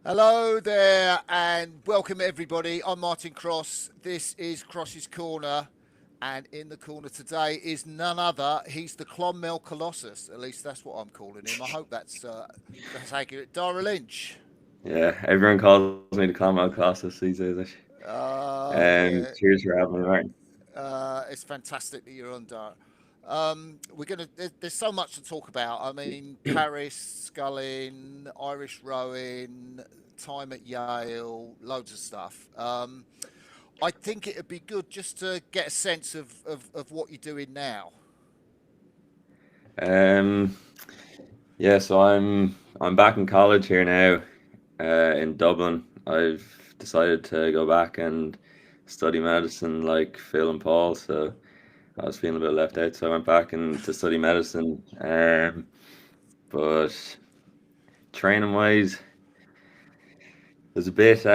Hello there and welcome everybody. I'm Martin Cross. This is Cross's Corner, and in the corner today is none other. He's the Clonmel Colossus. At least that's what I'm calling him. I hope that's accurate. Daire Lynch. Yeah, everyone calls me the Clonmel Colossus these days. Yeah, Cheers for having me, Martin. it's fantastic that you're on, Daire. There's so much to talk about. I mean, Paris, sculling, Irish rowing, time at Yale, loads of stuff. I think it'd be good just to get a sense of what you're doing now. Um, yeah, so I'm back in college here now, in Dublin. I've decided to go back and study medicine like Phil and Paul, so I was feeling a bit left out, so I went back and to study medicine. But training wise, there's a bit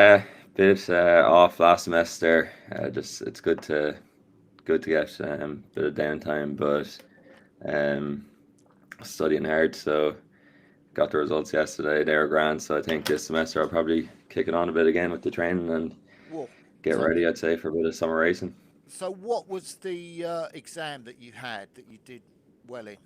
off last semester. Just it's good to get a bit of downtime, but um, studying hard. So got the results yesterday. They were grand. So I think this semester I'll probably kick it on a bit again with the training and Well, get so ready. I'd say for a bit of summer racing. so what was the exam that you had that you did well in?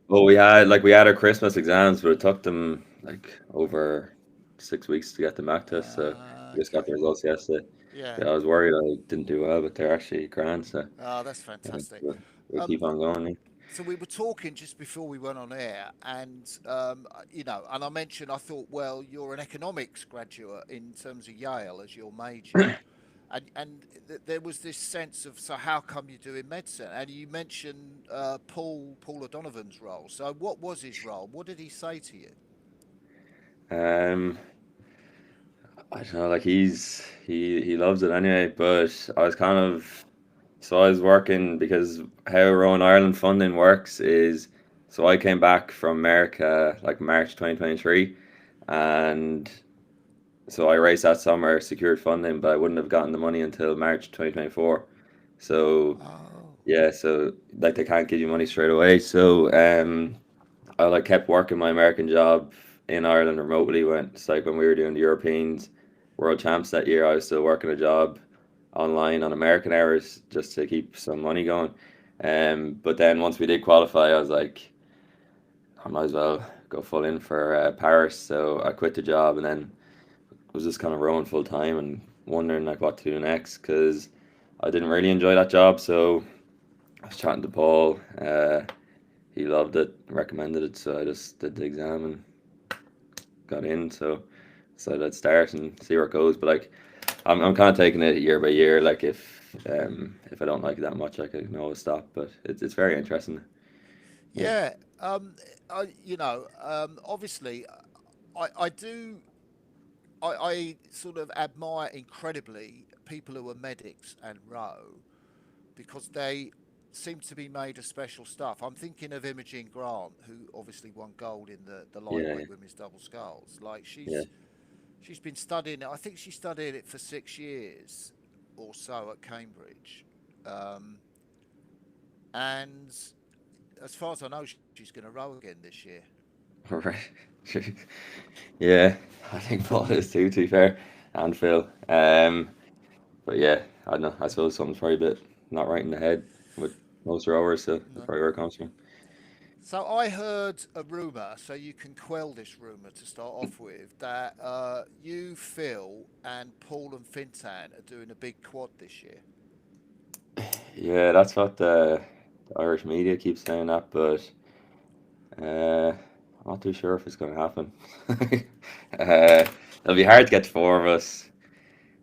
Well, we had our Christmas exams, but it took them like over 6 weeks to get them back to us. So we just got the Okay, results yesterday. yeah. Yeah, I was worried I didn't do well, but they're actually grand. So Oh, that's yeah, fantastic. we'll Um, keep on going. so we were talking just before we went on air, and and I mentioned I thought, well, you're an economics graduate in terms of Yale as your major, and there was this sense of, so how come you're doing medicine? And you mentioned Paul O'Donovan's role. So what was his role? What did he say to you? Um, I don't know, like he loves it anyway, but I was kind of so I was working because how Rowing Ireland funding works is so I came back from America like March 2023, and so I raced that summer, secured funding, but I wouldn't have gotten the money until March 2024. So Oh, yeah, so like they can't give you money straight away. So I like kept working my American job in Ireland remotely when it's like when we were doing the Europeans World Champs that year. I was still working a job online on American hours just to keep some money going. But then once we did qualify, I was like, I might as well go full in for Paris. So I quit the job and then was just kind of rowing full time and wondering like what to do next because I didn't really enjoy that job. So I was chatting to Paul. He loved it, recommended it, so I just did the exam and got in. So decided I'd start and see where it goes. But like, I'm kind of taking it year by year. Like if I don't like it that much, I can always stop. But it's very interesting. Yeah. yeah. Obviously, I do. I sort of admire incredibly people who are medics and row because they seem to be made of special stuff. I'm thinking of Imogen Grant, who obviously won gold in the Yeah. lightweight women's double sculls. Like Yeah. she's been studying it. I think she studied it for 6 years or so at Cambridge, um, and as far as I know, she's going to row again this year. All right. Yeah. I think Paul is too. To be fair, and Phil. But yeah, I don't know. I suppose something's probably a bit not right in the head with most rowers, so that's No. probably where it comes from. So I heard a rumor, so you can quell this rumor to start off with, that you, Phil, and Paul and Fintan are doing a big quad this year. Yeah, that's what the Irish media keeps saying that, but I'm not too sure if it's going to happen. It'll be hard to get the four of us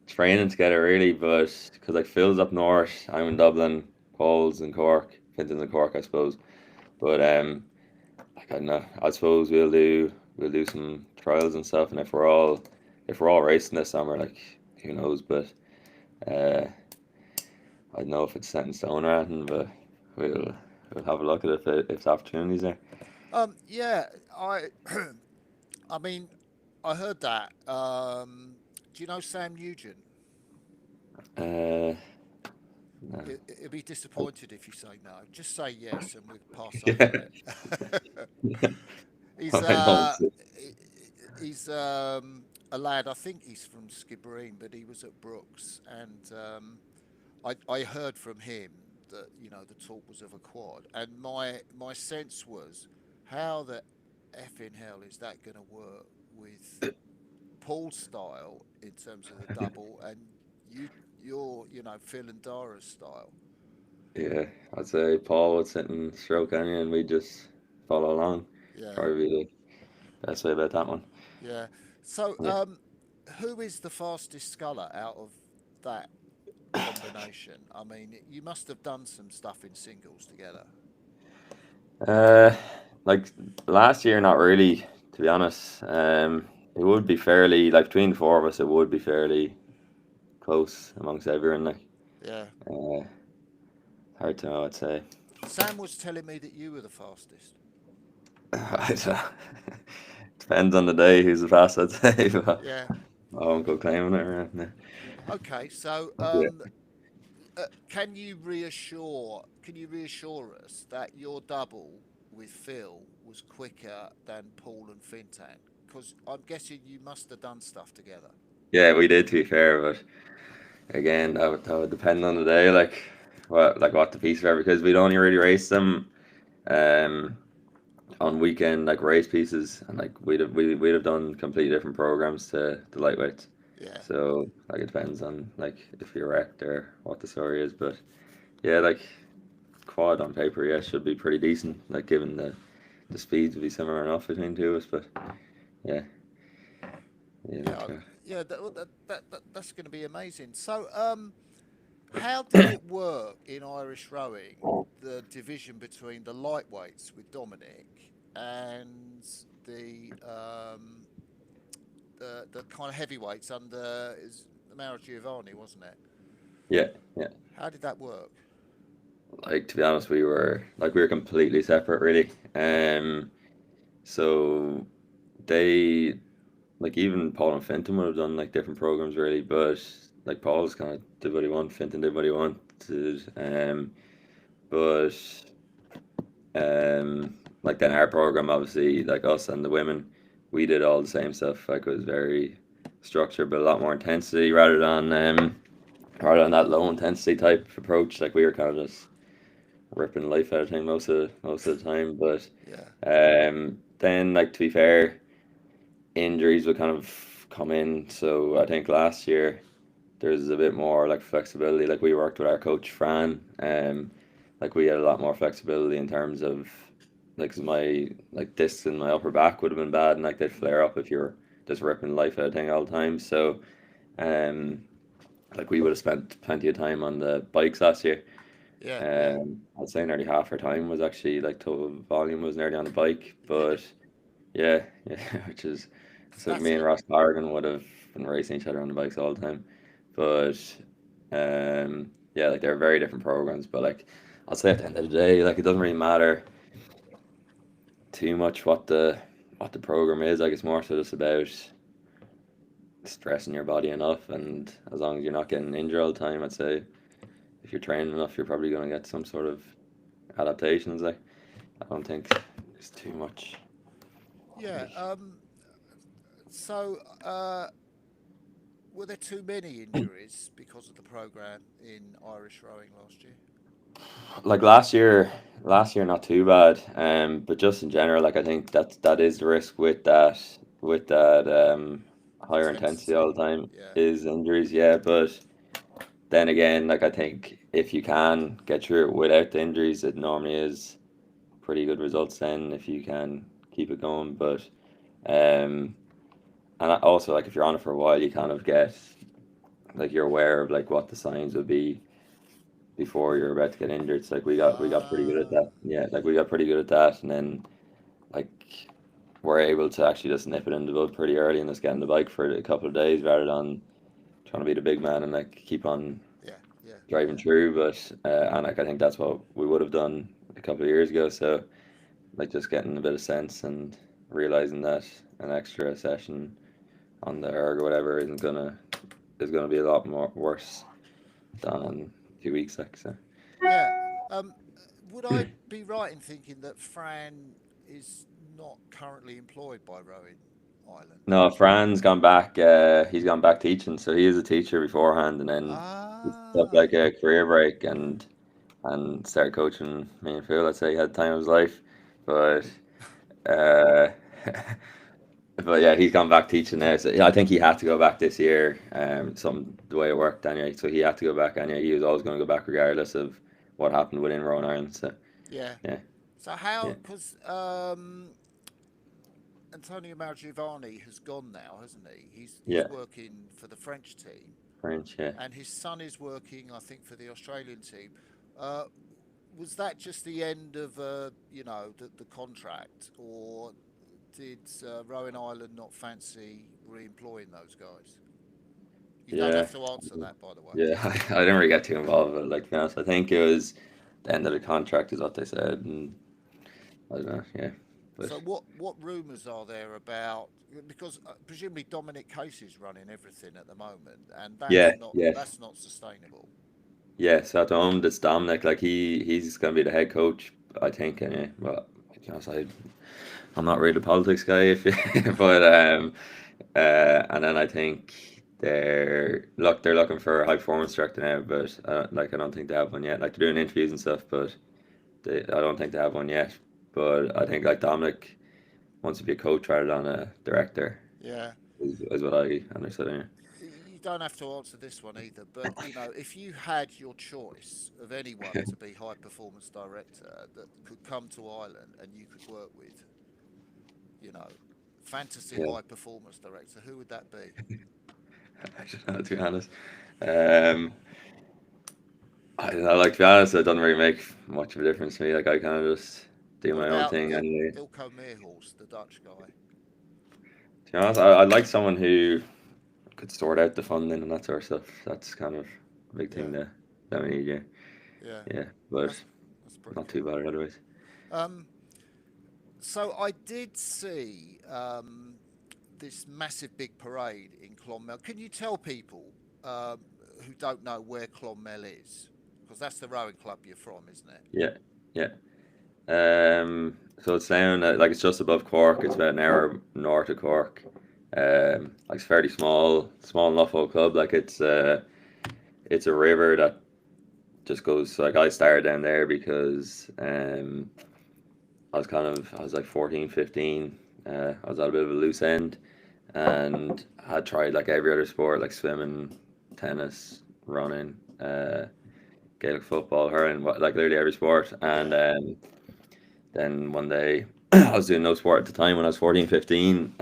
training together, really, but because like Phil's up north, I'm in Dublin, Paul's in Cork, Finton's in Cork, I suppose. But like I don't know, I suppose we'll do some trials and stuff, and if we're all racing this summer, like who knows? But uh, I don't know if it's set in stone or anything, but we'll we'll have a look at it if the opportunity's there. Yeah, I mean, I heard that. Do you know Sam Nugent? Uh, no. He'll be disappointed if you say no. Just say yes, and we'll pass over Yeah. it. He's I know. he's a lad. I think he's from Skibbereen, but he was at Brooks, and I heard from him that the talk was of a quad, and my sense was, how the effing hell is that going to work with Paul's style in terms of the double, and you your Phil and Dara's style? Yeah, I'd say Paul would sit and stroke on you, and we just follow along. Yeah, Probably be the best way about that one. yeah. So, Yeah. who is the fastest sculler out of that combination? I mean, you must have done some stuff in singles together. Uh, like last year, not really, to be honest. It would be fairly like between the four of us, it would be fairly close amongst everyone. Like, Yeah. uh, hard to know, I'd say. Sam was telling me that you were the fastest. I don't know. Depends on the day who's the fastest, I'd say, but Yeah. I won't go claiming it. No. Okay. So, Yeah. can you reassure us that your double with Phil was quicker than Paul and Fintan? Because I'm guessing you must have done stuff together. Yeah, we did, to be fair, but again, that would depend on the day, like what the pieces are, because we'd only really race them um, on weekend like race pieces, and like we'd have done completely different programs to the lightweights. Yeah. So like it depends on like if you're wrecked or what the story is, but yeah, like quad on paper, yeah, should be pretty decent. Like given the speeds would be similar enough between two of us, but yeah, yeah, not Yeah. sure. Yeah. That's going to be amazing. So, how did it work in Irish rowing, the division between the lightweights with Dominic and the um, the kind of heavyweights under is Mauro Giovanni, wasn't it? Yeah, yeah. How did that work? Like to be honest, we were completely separate, really. So they like even Paul and Fenton would have done like different programs, really, but like Paul's kind of did what he wanted, Fenton did what he wanted. But like then our program, obviously, like us and the women, we did all the same stuff. Like it was very structured, but a lot more intensity rather than that low intensity type approach. Like we were kind of just ripping life out of thing most of the time. But Yeah. then like to be fair, injuries would kind of come in. So I think last year there's a bit more like flexibility. Like we worked with our coach Fran, like we had a lot more flexibility in terms of like 'cause my like discs in my upper back would have been bad, and like they'd flare up if you're just ripping life out of thing all the time. So um, like we would have spent plenty of time on the bikes last year. Yeah. Yeah. I'd say nearly half our time was actually like total volume was nearly on the bike, but Really? yeah, yeah, which is so That's me and it. Ross Corrigan would have been racing each other on the bikes all the time. But yeah, like they're very different programs. But like I'll say at the end of the day, like it doesn't really matter too much what the program is. Like it's more so just about stressing your body enough, and as long as you're not getting injured all the time, I'd say if you're training enough, you're probably going to get some sort of adaptations. Like I don't think it's too much. Yeah. Like So, were there too many injuries because of the program in Irish rowing last year? like last year not too bad, but just in general, like I think that is the risk with that higher intensity all Intensity. the time Yeah. is injuries, yeah. But then again, like I think if you can get through it without the injuries, it normally is pretty good results then if you can keep it going. But um and also like if you're on it for a while, you kind of get like you're aware of like what the signs would be before you're about to get injured. So like we got pretty good at Ah. that. Yeah, like we got pretty good at that, and then like we're able to actually just nip it in the bud pretty early and just get on the bike for a couple of days rather than trying to be the big man and like keep on Yeah. Yeah. driving Yeah. through. But and like I think that's what we would have done a couple of years ago. So like just getting a bit of sense and realizing that an extra session on the erg or whatever is gonna be a lot more worse than 2 weeks, like so. Yeah. Would I be right in thinking that Fran is not currently employed by rowing? Ireland? No, Fran's gone back. He's gone back teaching. So he was a teacher beforehand, and then he took Ah, like a career break and started coaching me and Phil. I'd say he had the time of his life, but uh, but yeah, he's gone back teaching now. So yeah, I think he had to go back this year. Some the way it worked anyway. So he had to go back anyway. He was always going to go back regardless of what happened within Rowan Ireland. So yeah. yeah, So how? yeah, Because Antonio Malgiovani has gone now, hasn't he? He's yeah. working for the French team, French, yeah. and his son is working, I think, for the Australian team. Uh, was that just the end of the contract, or did Rowan Island not fancy re-employing those guys? You don't Yeah, have to answer that, by the way. yeah. I didn't really get too involved with it, like, to be honest. I think it was the end of the contract is what they said, and I don't know, yeah. But So what rumours are there about? Because presumably Dominic Casey's running everything at the moment, and yeah, yeah, that's not sustainable. yeah. So at the moment it's Dominic, like he's gonna be the head coach, I think, anyway. But to be honest, I'm not really a politics guy, if but and then I think they're looking for a high performance director now, but like I don't think they have one yet. Like they're doing interviews and stuff, but I don't think they have one yet. But I think like Dominic wants to be a coach rather than a director, Yeah. is what I understood. Anyway. You don't have to answer this one either, but if you had your choice of anyone to be high performance director that could come to Ireland and you could work with, you know, fantasy Yeah, high performance director, who would that be? I don't know, to be honest. Um, I don't know, like, to be honest, it doesn't really make much of a difference to me. Like I kind of just do What my own about thing anyway. Ilko Meerhorst, the Dutch guy? To be honest, I'd like someone who could sort out the funding and that sort of stuff. That's kind of a big Yeah, thing that we need, yeah. yeah, Yeah, but that's that's pretty not too cool. bad otherwise. Um, so I did see this massive big parade in Clonmel. Can you tell people um, who don't know where Clonmel is? Because that's the rowing club you're from, isn't it? Yeah, yeah. So it's down like it's just above Cork. It's about an hour north of Cork. Like it's fairly small enough old club. Like it's a river that just goes. Like I started down there because I was like 14, 15. I was at a bit of a loose end, and I had tried like every other sport, like swimming, tennis, running, Gaelic football, hurling, like literally every sport. And Yeah, then one day, I was doing no sport at the time when I was 14, 15.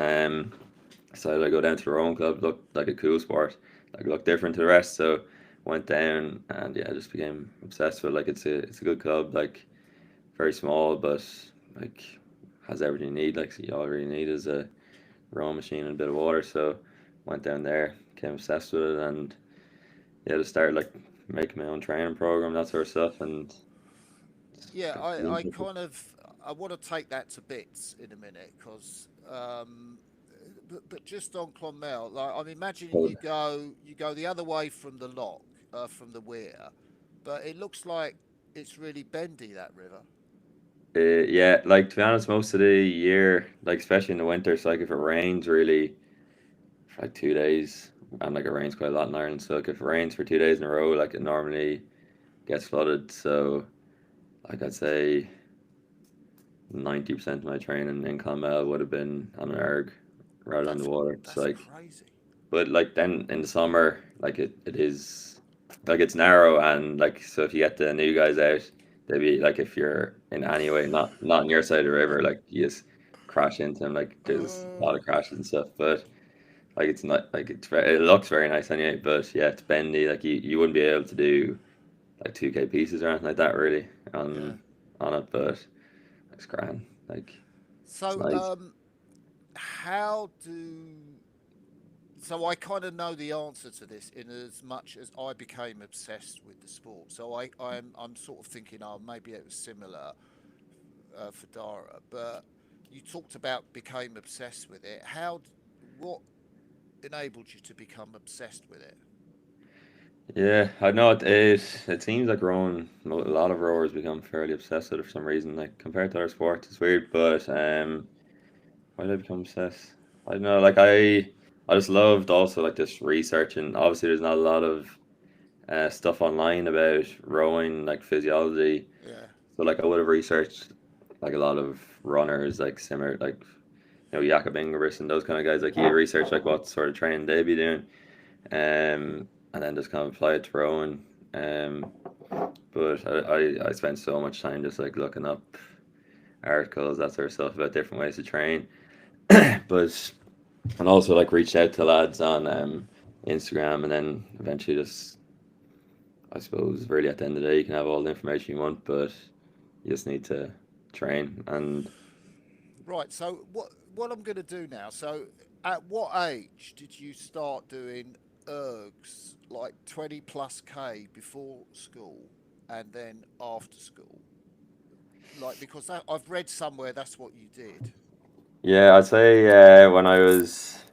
Decided I'd go down to the rowing club, looked like a cool sport, like looked different to the rest. So went down and yeah, I just became obsessed with it. Like it's a good club, like very small, but like has everything you need. Like so you all you really need is a rowing machine and a bit of water. So went down there, became obsessed with it, and yeah, just started like making my own training program, that sort of stuff, and yeah. got really I interested. kind of I want to take that to bits in a minute because, but just on Clonmel, like I'm imagining Cool. you go the other way from the lock, from the weir, but it looks like it's really bendy that river. Yeah, like to be honest, most of the year, like especially in the winter, so like if it rains really for like 2 days, and like it rains quite a lot in Ireland, so like if it rains for 2 days in a row, like it normally gets flooded. So like I'd say 90% of my training in Clonmel would have been on an erg rather than the water. So That's like, crazy. but like then in the summer, like it is like it's narrow and like so if you get the new guys out, they'd be like if you're in any way not on your side of the river, like you just crash into them. Like there's a lot Uh, of crashes and stuff, but like it's not like it looks very nice anyway. But yeah, it's bendy. Like you wouldn't be able to do like 2K pieces or anything like that really yeah. on it, but it's grand. Like it's So, nice. how do so I kind of know the answer to this in as much as I became obsessed with the sport. So I'm sort of thinking, oh, maybe it was similar for Dara, but you talked about became obsessed with it. What enabled you to become obsessed with it? Yeah, I know it seems like rowing. A lot of rowers become fairly obsessed with it for some reason. Like compared to other sports, it's weird. But why did I become obsessed? I don't know, like I just loved also like just researching. Obviously, there's not a lot of stuff online about rowing, like physiology. Yeah. So like I would have researched like a lot of runners, like similar, like Jakob Ingebrigtsen and those kind of guys. Like you research like what sort of training they be doing, and then just kind of apply it to rowing. Um, but I spent so much time just like looking up articles, that sort of stuff about different ways to train. But and also like reached out to lads on Instagram, and then eventually just I suppose really at the end of the day you can have all the information you want, but you just need to train. And Right. So what I'm going to do now? So at what age did you start doing ergs like 20 plus k before school and then after school? Like because I've read somewhere that's what you did. yeah, I'd say when I was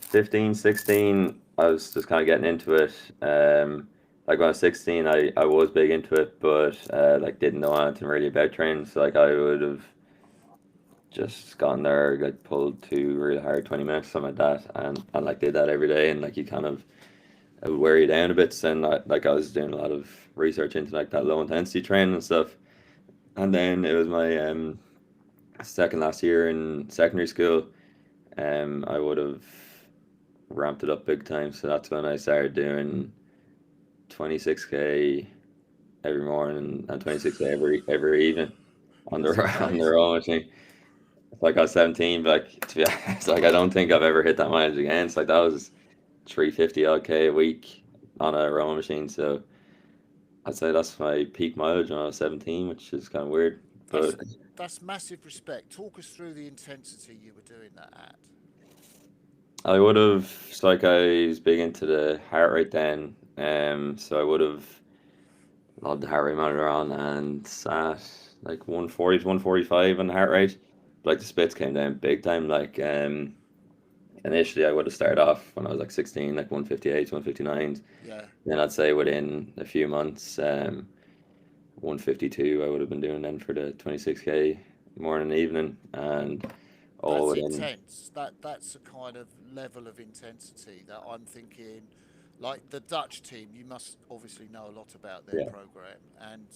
15, 16, I was just kind of getting into it. Like when I was 16, I was big into it, but like didn't know anything really about training. So like I would have just gone there, like pulled two really hard 20 minutes, something like that, and like did that every day, and like you kind of it would wear you down a bit. So then like I was doing a lot of research into like that low intensity training and stuff. And then it was my second last year in secondary school. I would have ramped it up big time. So that's when I started doing 26k every morning and 26k every evening on the That's on the amazing. row machine. It's like I was 17, but like to be honest, like I don't think I've ever hit that mileage again. It's like that was 350 odd k a week on a rowing machine. So I'd say that's my peak mileage when I was 17, which is kind of weird. That's But that's massive respect. Talk us through the intensity you were doing that at. I would have, so like I was big into the heart rate then. So I would have logged the heart rate monitor on and sat like 140 to 145 on the heart rate. But like the splits came down big time. Like initially I would have started off when I was like 16, like 158 to 159. Yeah. Then I'd say within a few months, 152 I would have been doing then for the 26k morning and evening, and all That's within. intense. That's a kind of level of intensity that I'm thinking, like the Dutch team. You must obviously know a lot about their Yeah. program, and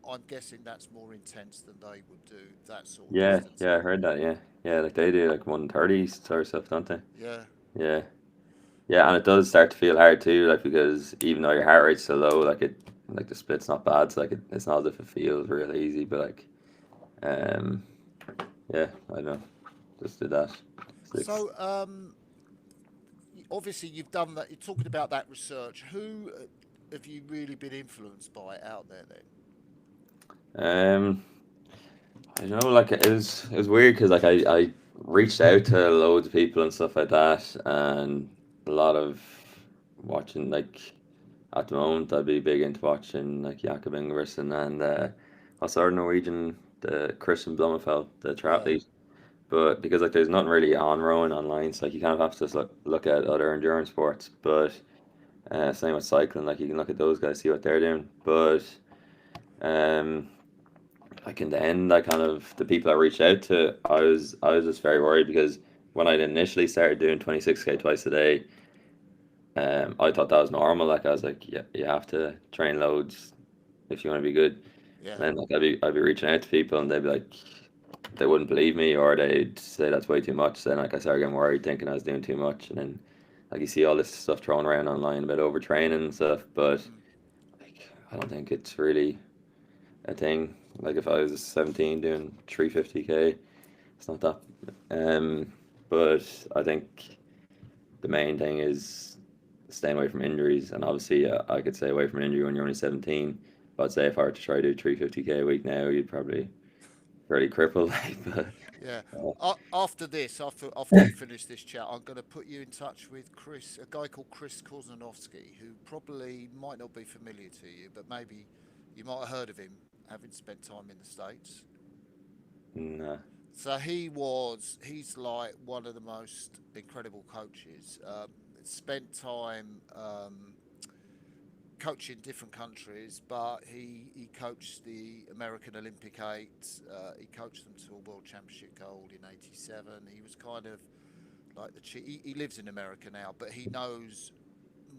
I'm guessing that's more intense than they would do that sort of Yeah, yeah, I distancing. heard that. Yeah, yeah, like they do like 130 sort of stuff, don't they? Yeah, Yeah, yeah, and it does start to feel hard too, like because even though your heart rate's so low, like the split's not bad, so like it's not as if it feels real easy, but like, um, yeah, I don't know, just did that. Six. so obviously you've done that. You're talking about that research. Who have you really been influenced by out there then? Um, I don't know, like it was weird because like I reached out to loads of people and stuff like that, and a lot of watching like at the moment I'd be big into watching like Jakob Ingebrigtsen and also our Norwegian the Christian Blumenfeld the Yeah, triathlete, but because like there's nothing really on rowing online, so like you kind of have to just look at other endurance sports, but same with cycling, like you can look at those guys see what they're doing, but um like in the end, I kind of the people I reached out to, I was just very worried because when I initially started doing 26k twice a day, I thought that was normal. Like I was like, yeah, you have to train loads if you want to be good. yeah. And then like I'd be reaching out to people and they'd be like, they wouldn't believe me or they'd say that's way too much. Then like I started getting worried, thinking I was doing too much. And then like you see all this stuff thrown around online about overtraining and stuff, but Mm. like I don't think it's really a thing. Like if I was 17 doing 350k, it's not that. Um, but I think the main thing is staying away from injuries, and obviously I could stay away from an injury when you're only 17. But I'd say if I were to try to do 350k a week now, you'd probably fairly crippled. Like, but Yeah. uh, After this, after we finish this chat, I'm going to put you in touch with Chris, a guy called Chris Koznanovsky, who probably might not be familiar to you, but maybe you might have heard of him, having spent time in the States. nah, So he's like one of the most incredible coaches. Spent time coaching different countries, but he coached the American Olympic eight. He coached them to a World Championship gold in '87. He was kind of like the chief. He lives in America now, but he knows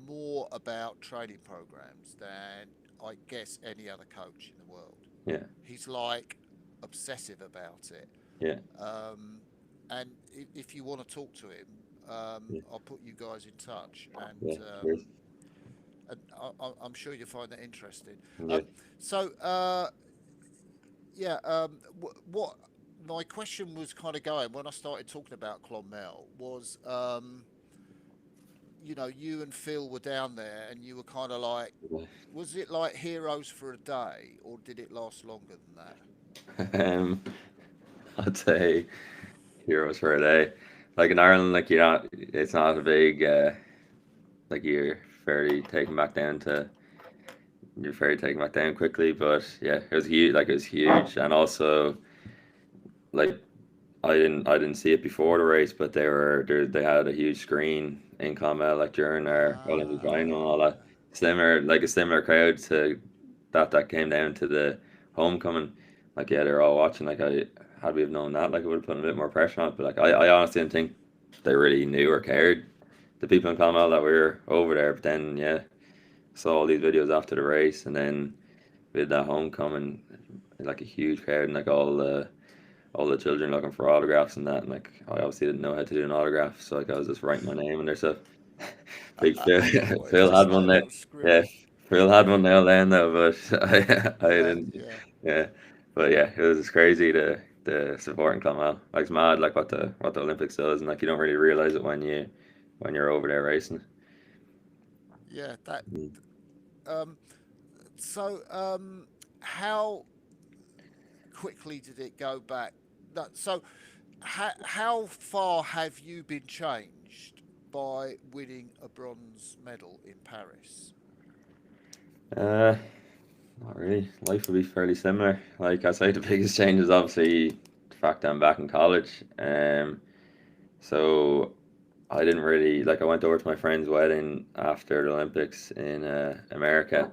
more about training programs than I guess any other coach in the world. Yeah, He's like obsessive about it. yeah, Um, and if you want to talk to him, yeah, I'll put you guys in touch, yeah. Cheers. and I'm sure you'll find that interesting. Yeah. Um, so yeah, what my question was kind of going when I started talking about Clonmel was, you and Phil were down there, and you were kind of like, was it like heroes for a day, or did it last longer than that? Um, I'd say heroes for a day. Like in Ireland, like it's not a big, like you're fairly taken back down quickly. But yeah, it was huge. Like it was huge, and also like I didn't see it before the race, but they had a huge screen in Clonmel like during our Olympic final and all that. Ah, Similar crowd to that came down to the homecoming. Like yeah, they're all watching. Like I had we have known that, like it would have put a bit more pressure on it. But like I honestly didn't think they really knew or cared. The people in Clonmel that were over there, but then yeah, saw all these videos after the race, and then we did that homecoming, like a huge crowd, and like all the children looking for autographs and that, and like I obviously didn't know how to do an autograph, so like I was just writing my name and there's a big Phil. what, Phil just had like one a there. little Yeah, scribble? Phil had one nailed down though, but I Yeah, didn't. yeah, Yeah, but yeah, it was crazy the support in Clonmel. Like it's mad, like what the Olympics does, and like you don't really realize it when you're over there racing. yeah. That. Mm. Um. So, how quickly did it go back? No, so, how far have you been changed by winning a bronze medal in Paris? Uh, Not really. Life would be fairly similar. Like I say, the biggest change is obviously the fact that I'm back in college. So I didn't really like. I went over to my friend's wedding after the Olympics in America,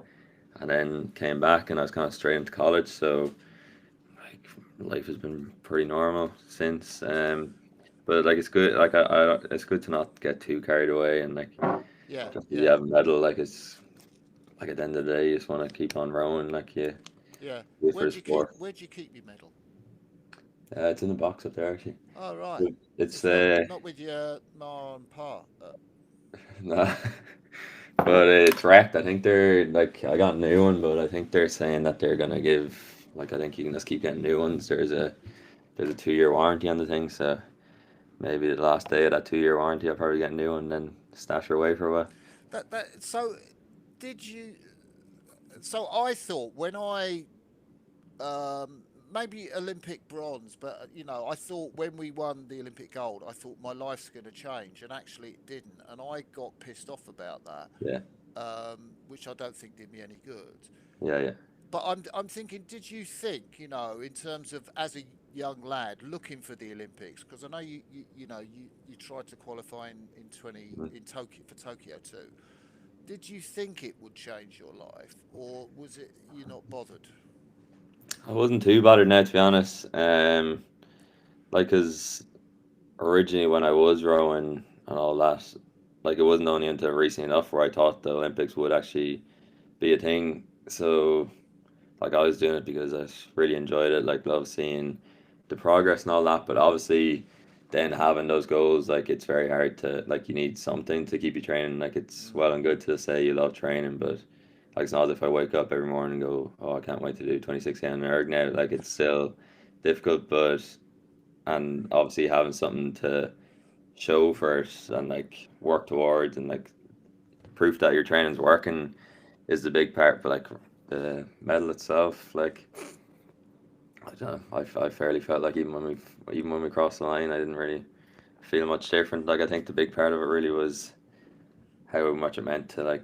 and then came back, and I was kind of straight into college. So like life has been pretty normal since. But like it's good. Like it's good to not get too carried away, and like Yeah, just because you yeah, have a medal, like it's like at the end of the day, you just want to keep on rowing, like you yeah. do it for the sport. Where'd you keep your medal? It's in the box up there actually. Oh, right. It's It's not with your ma and pa. no, but it's wrecked. I think they're like I got a new one, but I think they're saying that they're gonna give like I think you can just keep getting new ones. There's a 2 year warranty on the thing, so maybe the last day of that 2 year warranty, I'll probably get a new one, and then stash her away for a while. That. So, did you? So I thought when I maybe Olympic bronze, but I thought when we won the Olympic gold, I thought my life's going to change, and actually it didn't, and I got pissed off about that, Yeah, which I don't think did me any good. yeah, yeah. But I'm thinking, did you think, in terms of as a young lad looking for the Olympics? Because I know you tried to qualify in 20 Mm. in Tokyo for Tokyo too. Did you think it would change your life, or was it you not bothered? I wasn't too bothered now, to be honest. Like, cause originally when I was rowing and all that, like it wasn't only until recently enough where I thought the Olympics would actually be a thing. So like I was doing it because I really enjoyed it, like love seeing the progress and all that. But obviously, then having those goals, like it's very hard to like you need something to keep you training. Like it's Mm, well and good to say you love training, but like it's not as if I wake up every morning and go, oh, I can't wait to do 26 in erg now. Like it's still difficult, but and obviously having something to show for it and like work towards and like proof that your training's working is the big part. But like the medal itself, like I don't know, I fairly felt like even when we crossed the line, I didn't really feel much different. Like I think the big part of it really was how much it meant to like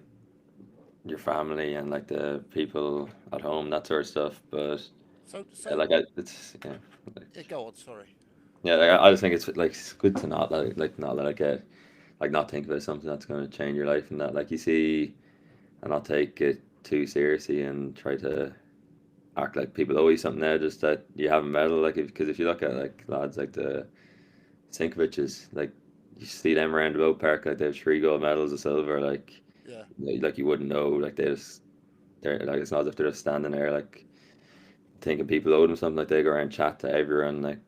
your family and like the people at home, that sort of stuff. But so yeah, so like it's like, yeah, go on. Sorry. yeah, like, I just think it's good to not let it get like not think about something that's going to change your life and that like you see and not take it too seriously and try to act like people owe you something now just that you have a medal like because if you look at like lads like the Sinkoviches like you see them around the boat park, like they have 3 gold medals, a silver, Yeah, like you wouldn't know, like they're like it's not as if they're just standing there like thinking people owe them something. Like they go around and chat to everyone, like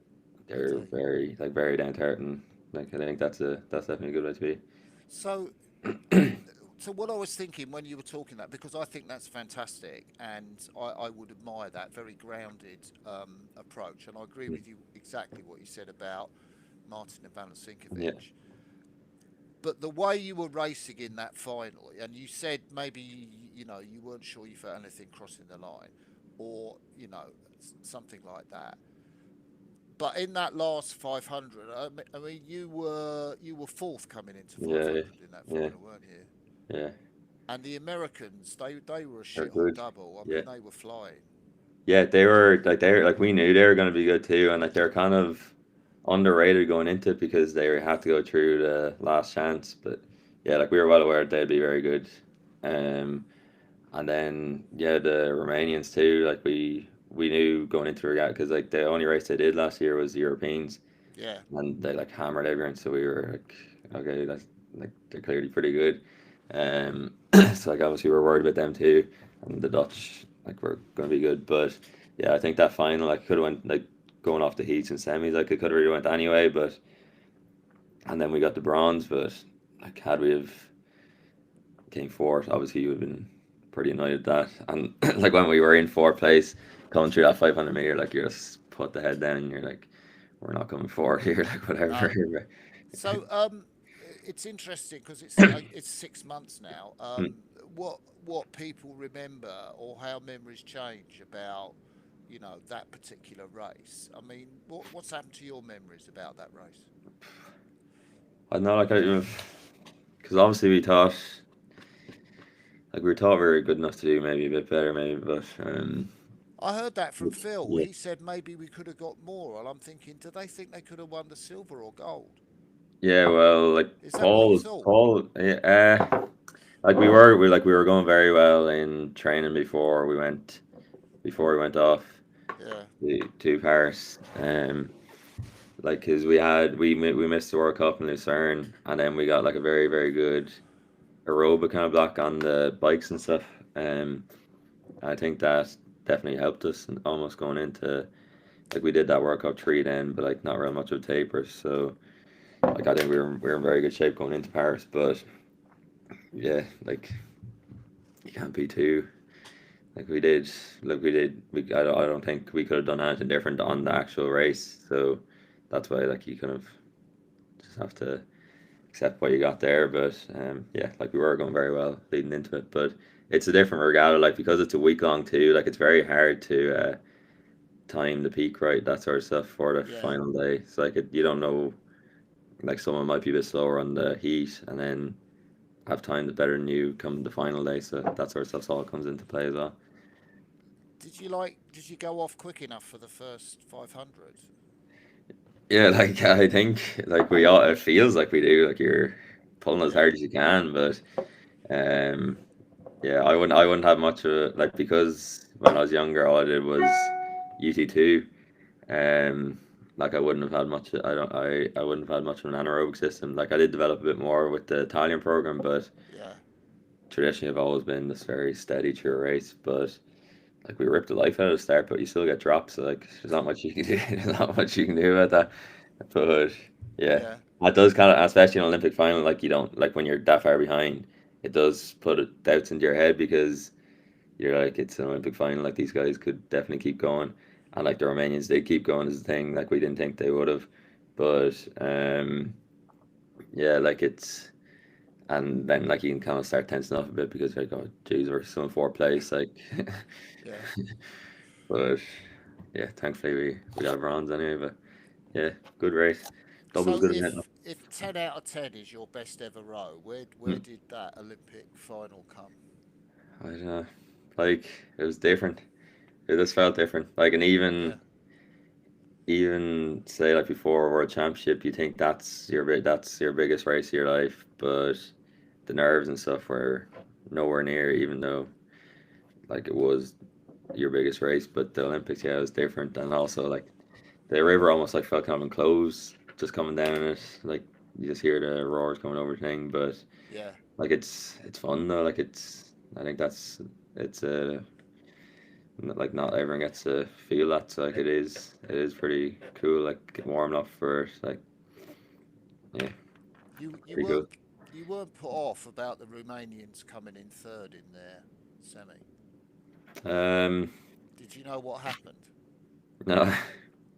they're indeed. very down to earth, and like I think that's definitely a good way to So, so what I was thinking when you were talking that, because I think that's fantastic, and I would admire that very grounded approach, and I agree be. with you exactly what you said about Martin and Yeah, Valasinkovic. But the way you were racing in that final, and you said maybe you weren't sure you felt anything crossing the line, or something like that. But in that last 500, I mean, you were fourth coming into yeah, 500 in that yeah, final, weren't you? yeah. And the Americans, they were a They're shithole good. double. I Yeah, mean, they were flying. yeah. They were like we knew they were going to be good too, and like they're kind of underrated going into it because they had to go through the last chance. But yeah, like we were well aware they'd be very good. Um, And then yeah, the Romanians too. Like we knew going into the regatta because like the only race they did last year was the Europeans, Yeah, and they like hammered everyone. So we were like, okay, that's like they're clearly pretty good. So like obviously we were worried about them too, and the Dutch like were going to be good. But yeah, I think that final like could have went like going off the heats and semis, like it could have really went anyway. But and then we got the bronze, but like had we have came fourth, obviously you would have been pretty annoyed at that. And like when we were in fourth place, coming through that 500 meter, like you just put the head down and you're like, we're not coming forward here, like no. whatever. So it's interesting because it's 6 months now. Hmm. What people remember or how memories change about that particular race. I mean, what's happened to your memories about that race? I don't know, like because obviously we thought we were good enough to do maybe a bit better, maybe, but I heard that from Phil. yeah, He said maybe we could have got more, and I'm thinking, do they think they could have won the silver or gold? yeah. Well, like Is that what you thought? Yeah, like we were going very well in training before we went off Yeah, to Paris. Like, cause we missed the World Cup in Lucerne, and then we got like a very good aerobic kind of block on the bikes and stuff. I think that definitely helped us, and almost going into like we did that World Cup 3 then, but like not real much of a taper. So like I think we were in very good shape going into Paris. But yeah, like you can't be too like we did. I don't think we could have done anything different on the actual race. So that's why like you kind of just have to accept what you got there. But yeah, like we were going very well leading into it. But it's a different regatta, like because it's a week long too. Like it's very hard to time the peak right, that sort of stuff for the yeah. final day. It's like you don't know. Like someone might be a bit slower on the heat, and then have timed it better than you come the final day. So that sort of stuff all comes into play as well. Did you go off quick enough for the first 500? Yeah, like I think like we all it feels like we do. Like you're pulling as Yeah, hard as you can, but um yeah, I wouldn't have much of it, like because when I was younger, all I did was UT2. Um, like I wouldn't have had much. I wouldn't have had much of an anaerobic system. Like I did develop a bit more with the Italian program, but yeah. traditionally I've always been this very steady through a race. But like we ripped the life out of the start, but you still get drops. So like there's not much you can do. There's not much you can do about that. But yeah, Yeah. that does kind of, especially in an Olympic final, like you don't like when you're that far behind. It does put doubts into your head because you're like, it's an Olympic final. Like these guys could definitely keep going, and like the Romanians, they keep going is the thing. Like we didn't think they would have, but yeah, like it's and then like you can kind of start tensing up a bit because like, oh, geez, we're still in fourth place. Like, Yeah. but yeah, thankfully we got bronze anyway. But yeah, good race. Doubles So good event. if 10 out of 10 is your best ever row, where Hmm. did that Olympic final come? I don't know. Like it was different. It just felt different. Like and Yeah. even say like before a world championship, you think that's your biggest race of your life, but the nerves and stuff were nowhere near, even though like it was your biggest race. But the Olympics, yeah, it was different, and also like the river almost like felt kind of enclosed, just coming down it. Like you just hear the roars coming over the thing. But Yeah. like it's fun though. Like it's I think that's it's like not everyone gets to feel that. So like it is pretty cool. Like warming up for it. Like yeah, You you pretty cool. weren't you weren't put off about the Romanians coming in third in their semi. Um, Did you know what happened? no,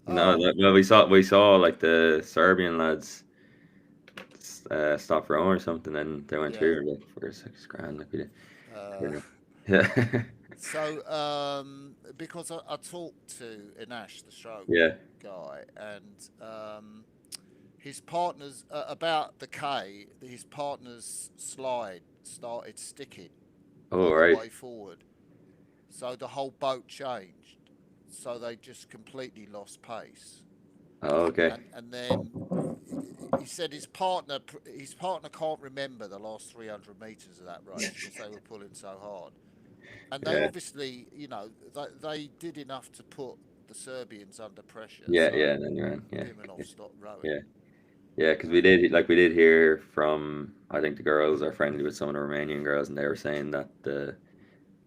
no. Oh, Well, we saw like the Serbian lads stop rowing or something, and they went yeah. through like for 6 grand. Like we did. Uh, Yeah. Yeah. so, because I talked to Inash, the stroke Yeah. guy, and his partner's about the K. His partner's slide started sticking Oh, on the right. way forward, so the whole boat changed. So they just completely lost pace, Oh, okay. and then he said his partner can't remember the last 300 meters of that race because they were pulling so hard, and they Yeah. obviously, they did enough to put the Serbians under pressure, Yeah, so yeah, and then you ran. Yeah. Pimenov stopped rowing. Yeah. Yeah, because we Um, did like we did hear from I think the girls are friendly with some of the Romanian girls, and they were saying that the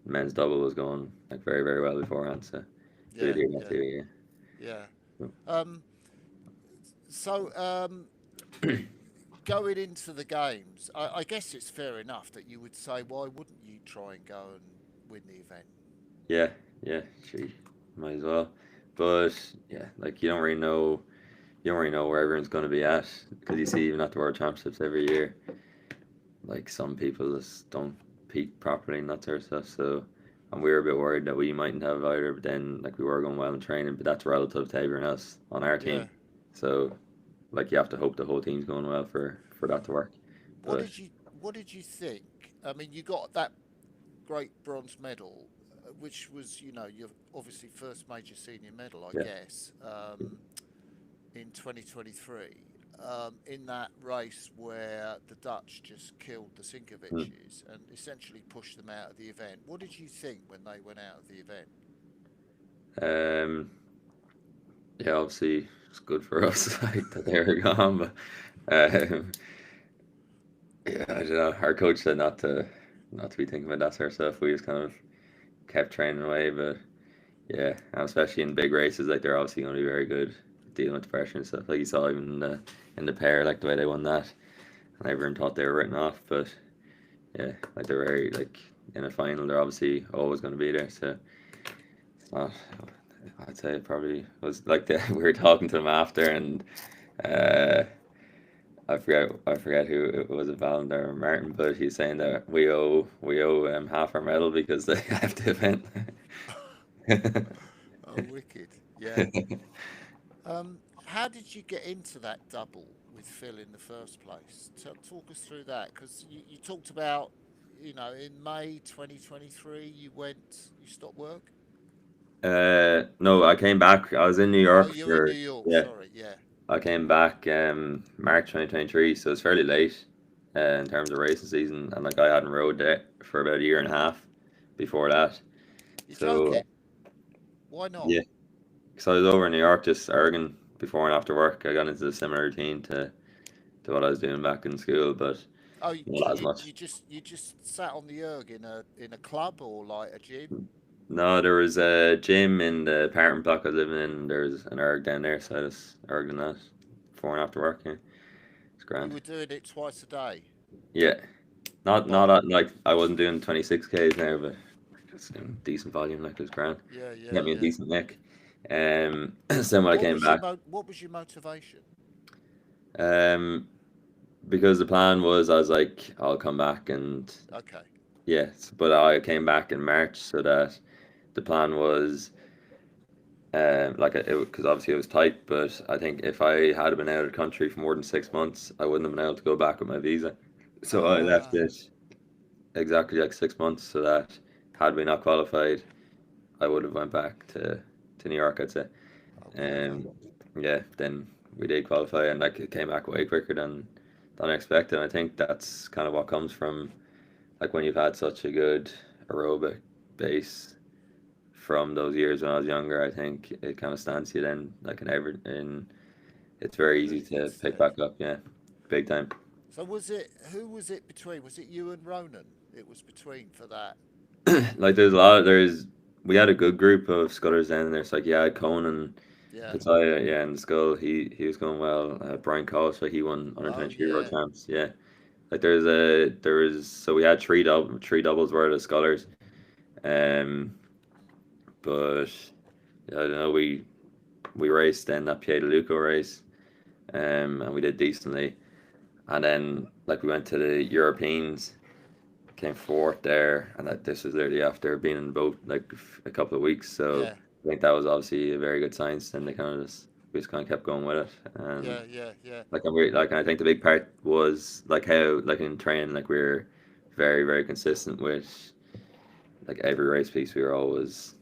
men's double was going like very very well beforehand. So we did yeah, hear that yeah, too. yeah. Yeah. Um, so going into the games, I guess it's fair enough that you would say, why wouldn't you try and go and win the event? Yeah, yeah, gee, might as well. But yeah, like you don't really know where everyone's going to be at because you see even at the World Championships every year, like some people just don't peak properly and that sort of stuff. So, and we were a bit worried that we mightn't have either. But then like we were going well in training, but that's relative to everyone else on our Yeah. team. So, like you have to hope the whole team's going well for that to work. What But did you What did you think? I mean, you got that great bronze medal, which was, your obviously first major senior medal, I yeah, guess, in 2023. In that race where the Dutch just killed the mm. Sinkoviches and essentially pushed them out of the event. What did you think when they went out of the event? um, yeah, obviously it's good for us like that they were gone, but yeah, I don't know. Our coach said not to be thinking about that sort of stuff. We just kind of kept training away, but yeah, and especially in big races, like they're obviously going to be very good dealing with the pressure and stuff. Like you saw even in the pair, like the way they won that, and everyone thought they were written off, but yeah, like they're very like in a final, they're obviously always going to be there. So it's not. I'd say it probably was like we were talking to them after, and uh, I forget who it was, a Valentine or Martin, but he's saying that we owe half our medal because they left the event. Oh, wicked. Yeah. How did you get into that double with Phil in the first place? Talk us through that, because you talked about, in May 2023, you stopped work. No, I came back. I was in New Oh, York you're in New for York. yeah. Sorry. Yeah. I came back March 2023, so it's fairly late in terms of racing season, and like I hadn't rode there for about a year and a half before that. You're So joking. Why not? yeah, because I was over in New York just erging before and after work. I got into a similar routine to what I was doing back in school, but Oh, you, not as you, much. you just you just sat on the erg in a club or like a gym. No, there was a gym in the apartment block I was living in. There's an erg down there, so I just erged in that before and after work. Yeah, it's You grand. were doing it twice a day. Yeah, not But not like I wasn't doing 26Ks now, but just doing decent volume, like it was grand. yeah, yeah, Got me a yeah. decent neck. So when I came back, What was your motivation? um, because the plan was I was like I'll come back and Okay. yes, but I came back in March, so that the plan was like it because obviously it was tight, but I think if I had been out of the country for more than 6 months, I wouldn't have been able to go back with my visa. So I left Ah, it exactly like 6 months, so that had we not qualified, I would have went back to New York, I'd say. oh, clever. Um, yeah, then we did qualify, and like it came back way quicker than I expected. And I think that's kind of what comes from like when you've had such a good aerobic base from those years when I was younger. I think it kind of stands you then like in it's very easy Really to good pick stead. back up. Yeah, big time. So who was it between? Was it you and Ronan? It was between for that. Like there's a lot. There's we had a good group of scullers then. There's like yeah, Conan, Yeah. Kataya, yeah, and the skull. He was going well. Brian Coles, like he won under Oh 23 world yeah. champs. Yeah, like there was so we had three doubles worth of scullers. Um, but yeah, I don't know. We raced then that Pied de Luco race. And we did decently. And then like we went to the Europeans, came fourth there, and that this was literally after being in the boat like a couple of weeks. So Yeah. I think that was obviously a very good sign. And they kind of just we just kind of kept going with it. And Yeah. Yeah. Yeah. like I think the big part was like how like in training like we are very consistent with like every race piece. We were always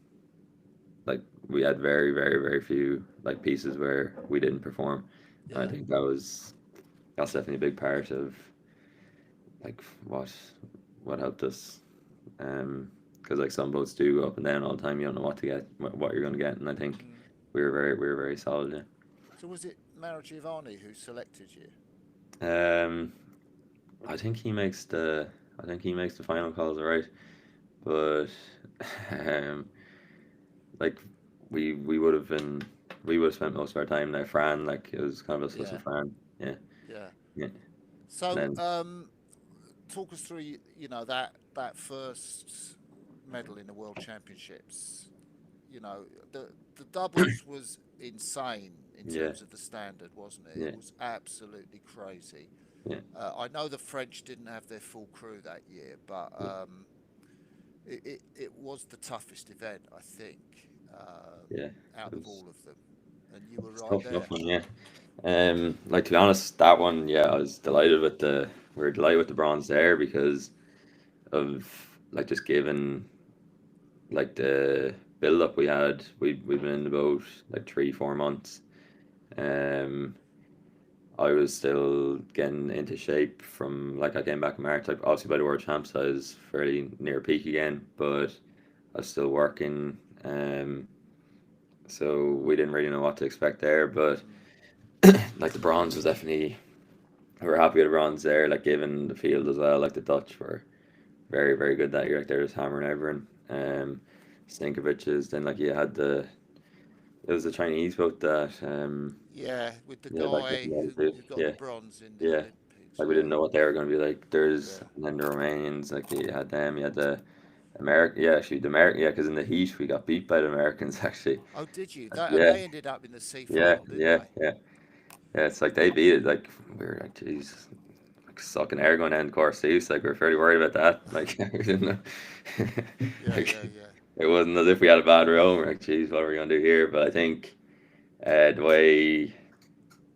like we had very few like pieces where we didn't perform. And I Yeah. think that's definitely a big part of like what helped us. Because like some boats do go up and down all the time. You don't know what to get, what you're going to get, and I think Mm. we were very solid. Yeah. So was it Maro Giovanni who selected you? Um, I think he makes the final calls, all right, but um, like we would have been we would have spent most of our time there. Fran, like it was kind of us Yeah. and Fran, yeah, Yeah. yeah, and So then talk us through that first medal in the World Championships. You know, the doubles was insane in yeah, terms of the standard, wasn't it? yeah, It was absolutely crazy. yeah, I know the French didn't have their full crew that year, but yeah, it was the toughest event, I think, yeah. out It of was all of them. And you were it's right tough enough there. one, yeah. Like to be honest, that one, yeah, I was delighted with the we were delighted with the bronze there because of like just given like the build up we had. We'd been in the boat like 3 4 months. Um, I was still getting into shape from like I came back in March. Like obviously by the World Champs, I was fairly near peak again, but I was still working. So we didn't really know what to expect there, but Mm, like the bronze was definitely we were happy with the bronze there. Like given the field as well, like the Dutch were very good that year. Like they're just hammering everyone. Stankovic's. Then like you had it was the Chinese boat that yeah, with the yeah like guy who got the yeah bronze in the yeah Olympics. like we Yeah, didn't know what they were going to be like. There's yeah. and then the Romanians like you had them. You had the American yeah actually the American yeah because in the heat we got beat by the Americans actually. Oh, did you? That and Yeah they ended up in the C yeah final, didn't yeah they? yeah yeah. It's like they beat it like we were like jeez like sucking air going down the course too. So, like we were fairly worried about that. Like we didn't know. Yeah, Like yeah, yeah. it wasn't as if we had a bad row. We're like, geez, what are we gonna do here? But I think the way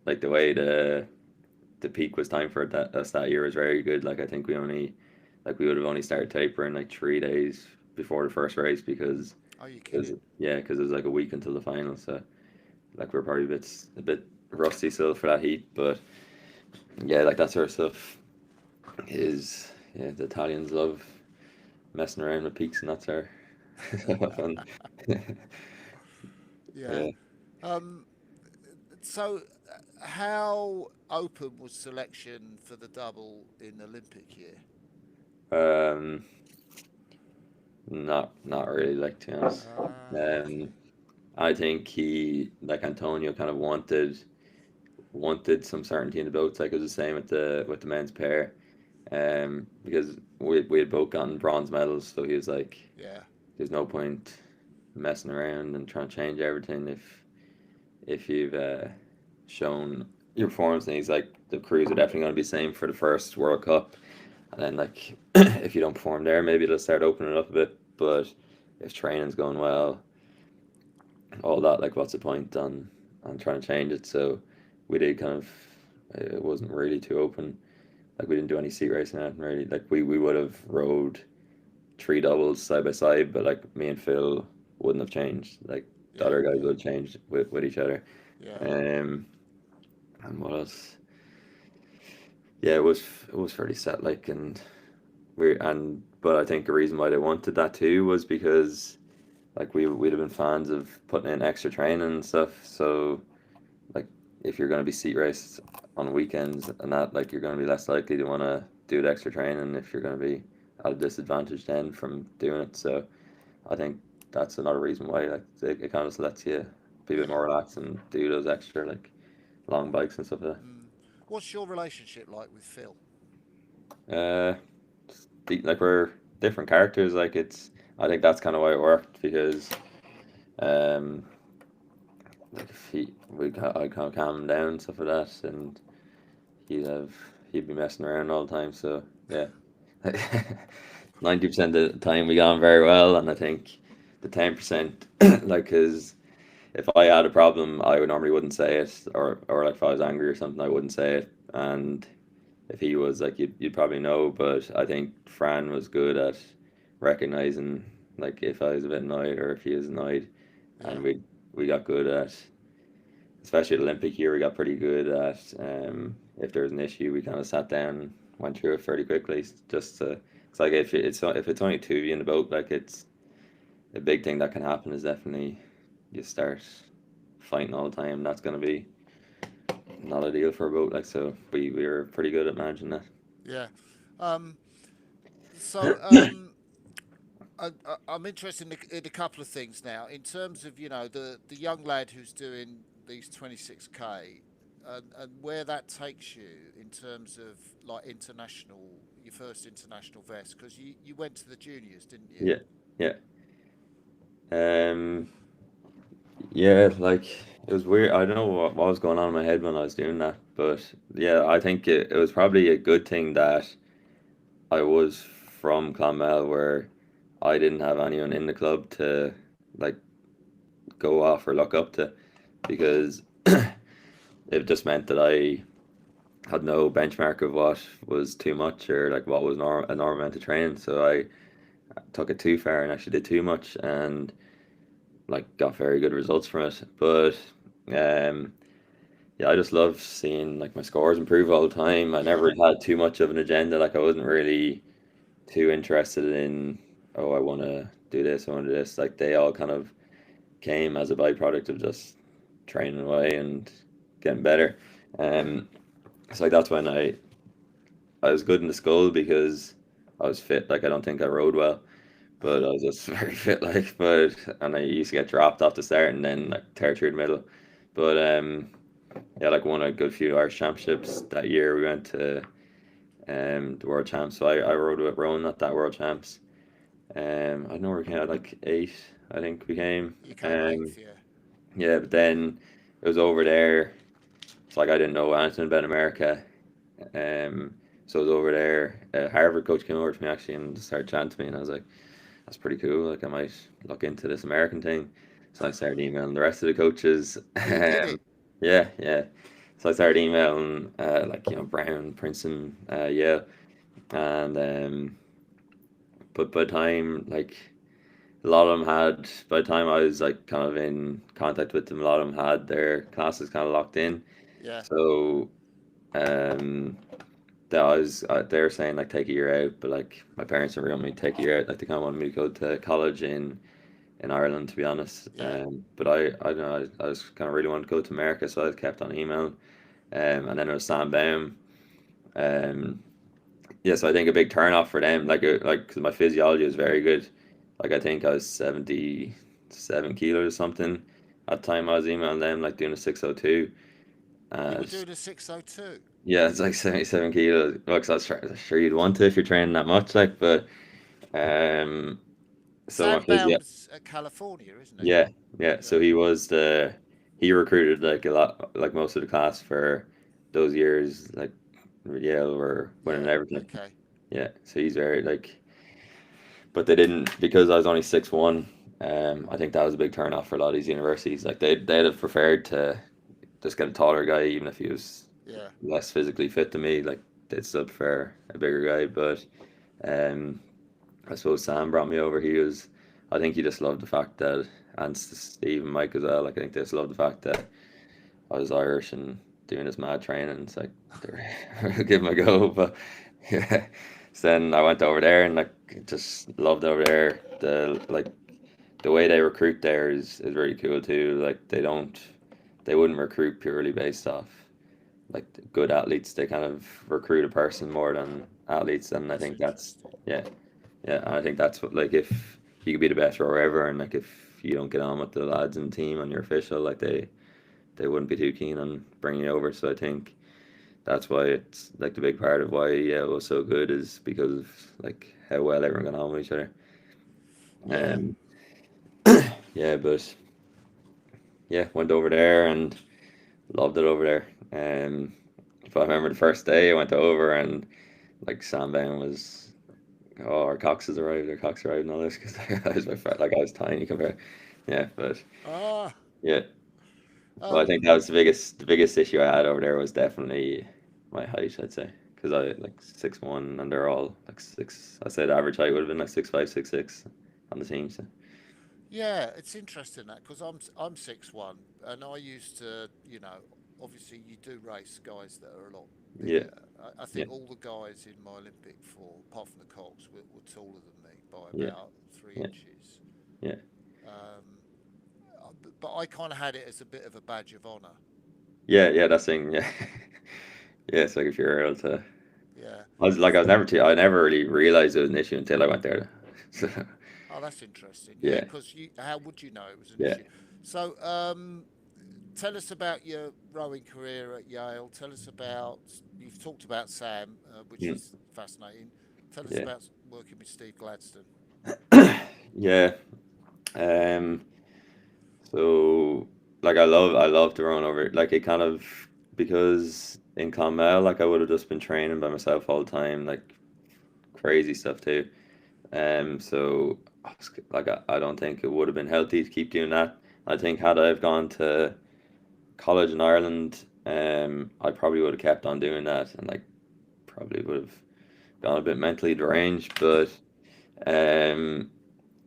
like the peak was time for it that us that year was very good. Like I think we would have only started tapering like 3 days before the first race because Are you it was kidding? yeah because it was like a week until the final. So like we're probably a bit rusty still for that heat, but yeah, like that sort of stuff is yeah the Italians love messing around with peaks and that's our fun. Yeah. Yeah. Um. So, how open was selection for the double in Olympic year? Um, not really, like to be honest. Ah, Um, okay. I think he like Antonio kind of wanted some certainty in the boats, like it was the same with the men's pair. Because we had both gotten bronze medals, so he was like, Yeah. there's no point messing around and trying to change everything if you've shown your performance. And he's like, the crews are definitely going to be the same for the first World Cup. And then like if you don't perform there, maybe it'll start opening up a bit. But if training's going well, all that like what's the point on trying to change it? So we did kind of it wasn't really too open. Like we didn't do any seat racing out really. Like we would have rode three doubles side by side, but like me and Phil wouldn't have changed. Like the Yeah. other guys Yeah. would have changed with each other. Yeah. Um and what else? Yeah, it was fairly set like but I think the reason why they wanted that too was because like we'd have been fans of putting in extra training and stuff. So like if you're gonna be seat raced on weekends and that, like you're going to be less likely to want to do the extra training if you're going to be at a disadvantage then from doing it. So I think that's another reason why like it kind of lets you be a bit Yeah. more relaxed and do those extra like long bikes and stuff like Mm. What's your relationship like with Phil? that. Like we're different characters. Like it's I think that's kind of why it worked because um like if I kind of calm him down and stuff like that, and he'd have he'd be messing around all the time. So yeah, 90% of the time we got on very well, and I think the 10% like because if I had a problem, I would normally wouldn't say it, or like if I was angry or something, I wouldn't say it, and if he was like you'd probably know. But I think Fran was good at recognizing like if I was a bit annoyed or if he was annoyed, Yeah. and we got good at, especially at Olympic year, we got pretty good at if there was an issue, we kind of sat down, went through it fairly quickly, just to. It's like if it's only two of you in the boat, like it's a big thing that can happen is definitely you start fighting all the time. That's gonna be not ideal for a boat, like so. We were pretty good at managing that. Yeah. Um, so I'm interested in a couple of things now. In terms of the young lad who's doing these 26K, and where that takes you in terms of like international, your first international vest, because you went to the juniors, didn't you? Yeah, yeah. Um, yeah, like it was weird. I don't know what was going on in my head when I was doing that, but yeah, I think it was probably a good thing that I was from Clonmel, where I didn't have anyone in the club to like go off or look up to, because it just meant that I had no benchmark of what was too much or like what was a normal amount of training. So I took it too far and actually did too much and like got very good results from it. But um, yeah, I just love seeing like my scores improve all the time. I Yeah. never had too much of an agenda. Like I wasn't really too interested in, oh, I want to do this, I want to do this. Like they all kind of came as a byproduct of just training away and getting better. Um, so like that's when I was good in the school because I was fit. Like I don't think I rode well, but I was just very fit. Like, but and I used to get dropped off the start and then like tear through the middle. But yeah, like won a good few Irish championships that year. We went to the world champs. So I rode with Rowan at that world champs. I don't know where we came out, like eight, I think we came. You came eighth, yeah. Yeah, but then it was over there. It's like I didn't know anything about America. Um, so it was over there. A Harvard coach came over to me actually and started chatting to me, and I was like, "That's pretty cool. Like I might look into this American thing." So I started emailing the rest of the coaches. Oh, you did it. Yeah, yeah. So I started emailing like Brown, Princeton, Yale, and but by the time like a lot of them had, by the time I was like kind of in contact with them, a lot of them had their classes kind of locked in. Yeah. So um that was they were saying like take a year out, but like my parents didn't really want me to take a year out. Like they kind of wanted me to go to college in Ireland, to be honest. Yeah. But I don't know, I was kind of really wanted to go to America, so I kept on emailing. And then it was Sam Baum. Um, yeah, so I think a big turn off for them, like because my physiology was very good. Like I think I was 77 kilos or something at the time I was emailing them, like doing a 602. You were It's doing a 602. Yeah, it's like 77 kilos. Looks, sure you'd want to if you're training that much, like, but um, so my Sam physio, Baum's at California, isn't he? yeah, yeah. Yeah. So he recruited like a lot, like most of the class for those years, like Yale were winning Yeah. everything. Okay. Yeah, so he's very like, but they didn't because I was only 6'1". I think that was a big turn off for a lot of these universities. Like they'd have preferred to just get a taller guy, even if he was Yeah. less physically fit than me. Like they'd still prefer a bigger guy. But um, I suppose Sam brought me over. I think he just loved the fact that, and Steve and Mike as well. Like I think they just loved the fact that I was Irish and doing this mad training. It's like they're give him a go. But yeah, so then I went over there and like just loved over there. The way they recruit there is really cool too. Like they wouldn't recruit purely based off like good athletes, they kind of recruit a person more than athletes, and I That's think that's interesting. yeah, yeah, and I think that's what, like, if you could be the best rower ever, and like if you don't get on with the lads in the team and you're official, like they wouldn't be too keen on bringing you over. So I think that's why it's like the big part of why it was so good is because of like how well everyone got on with each other. Yeah, Um, yeah, but yeah, went over there and loved it over there. If I remember the first day I went over and like Sam Bowen was, oh, our Cox arrived and all this because I was my friend, like I was tiny compared. Yeah, but ah, yeah, well, I um, think that was the biggest issue I had over there was definitely my height, I'd say, because I like 6'1" and they're all like six. I said average height would have been like 6'5", 6'6" on the team. So yeah, it's interesting that because I'm 6'1", and I used to, obviously you do race guys that are a lot yeah, bigger. I yeah, think all the guys in my Olympic four, apart from the Cox, were taller than me by yeah, about three yeah, inches. yeah, Um, but I kind of had it as a bit of a badge of honor. yeah, yeah. That's thing. Yeah, yeah. It's like if you're able to, Yeah. I never really realized it was an issue until I went there. So, Oh, that's interesting. Yeah, yeah, because how would you know it was an yeah, issue? So, tell us about your rowing career at Yale. Tell us about, you've talked about Sam, which mm, is fascinating. Tell us yeah, about working with Steve Gladstone. yeah. Um, So like I love to run over like it kind of because in Clonmel like I would have just been training by myself all the time like crazy stuff too. So like I don't think it would have been healthy to keep doing that. I think had I have gone to college in Ireland, I probably would have kept on doing that and like probably would have gone a bit mentally deranged. But um,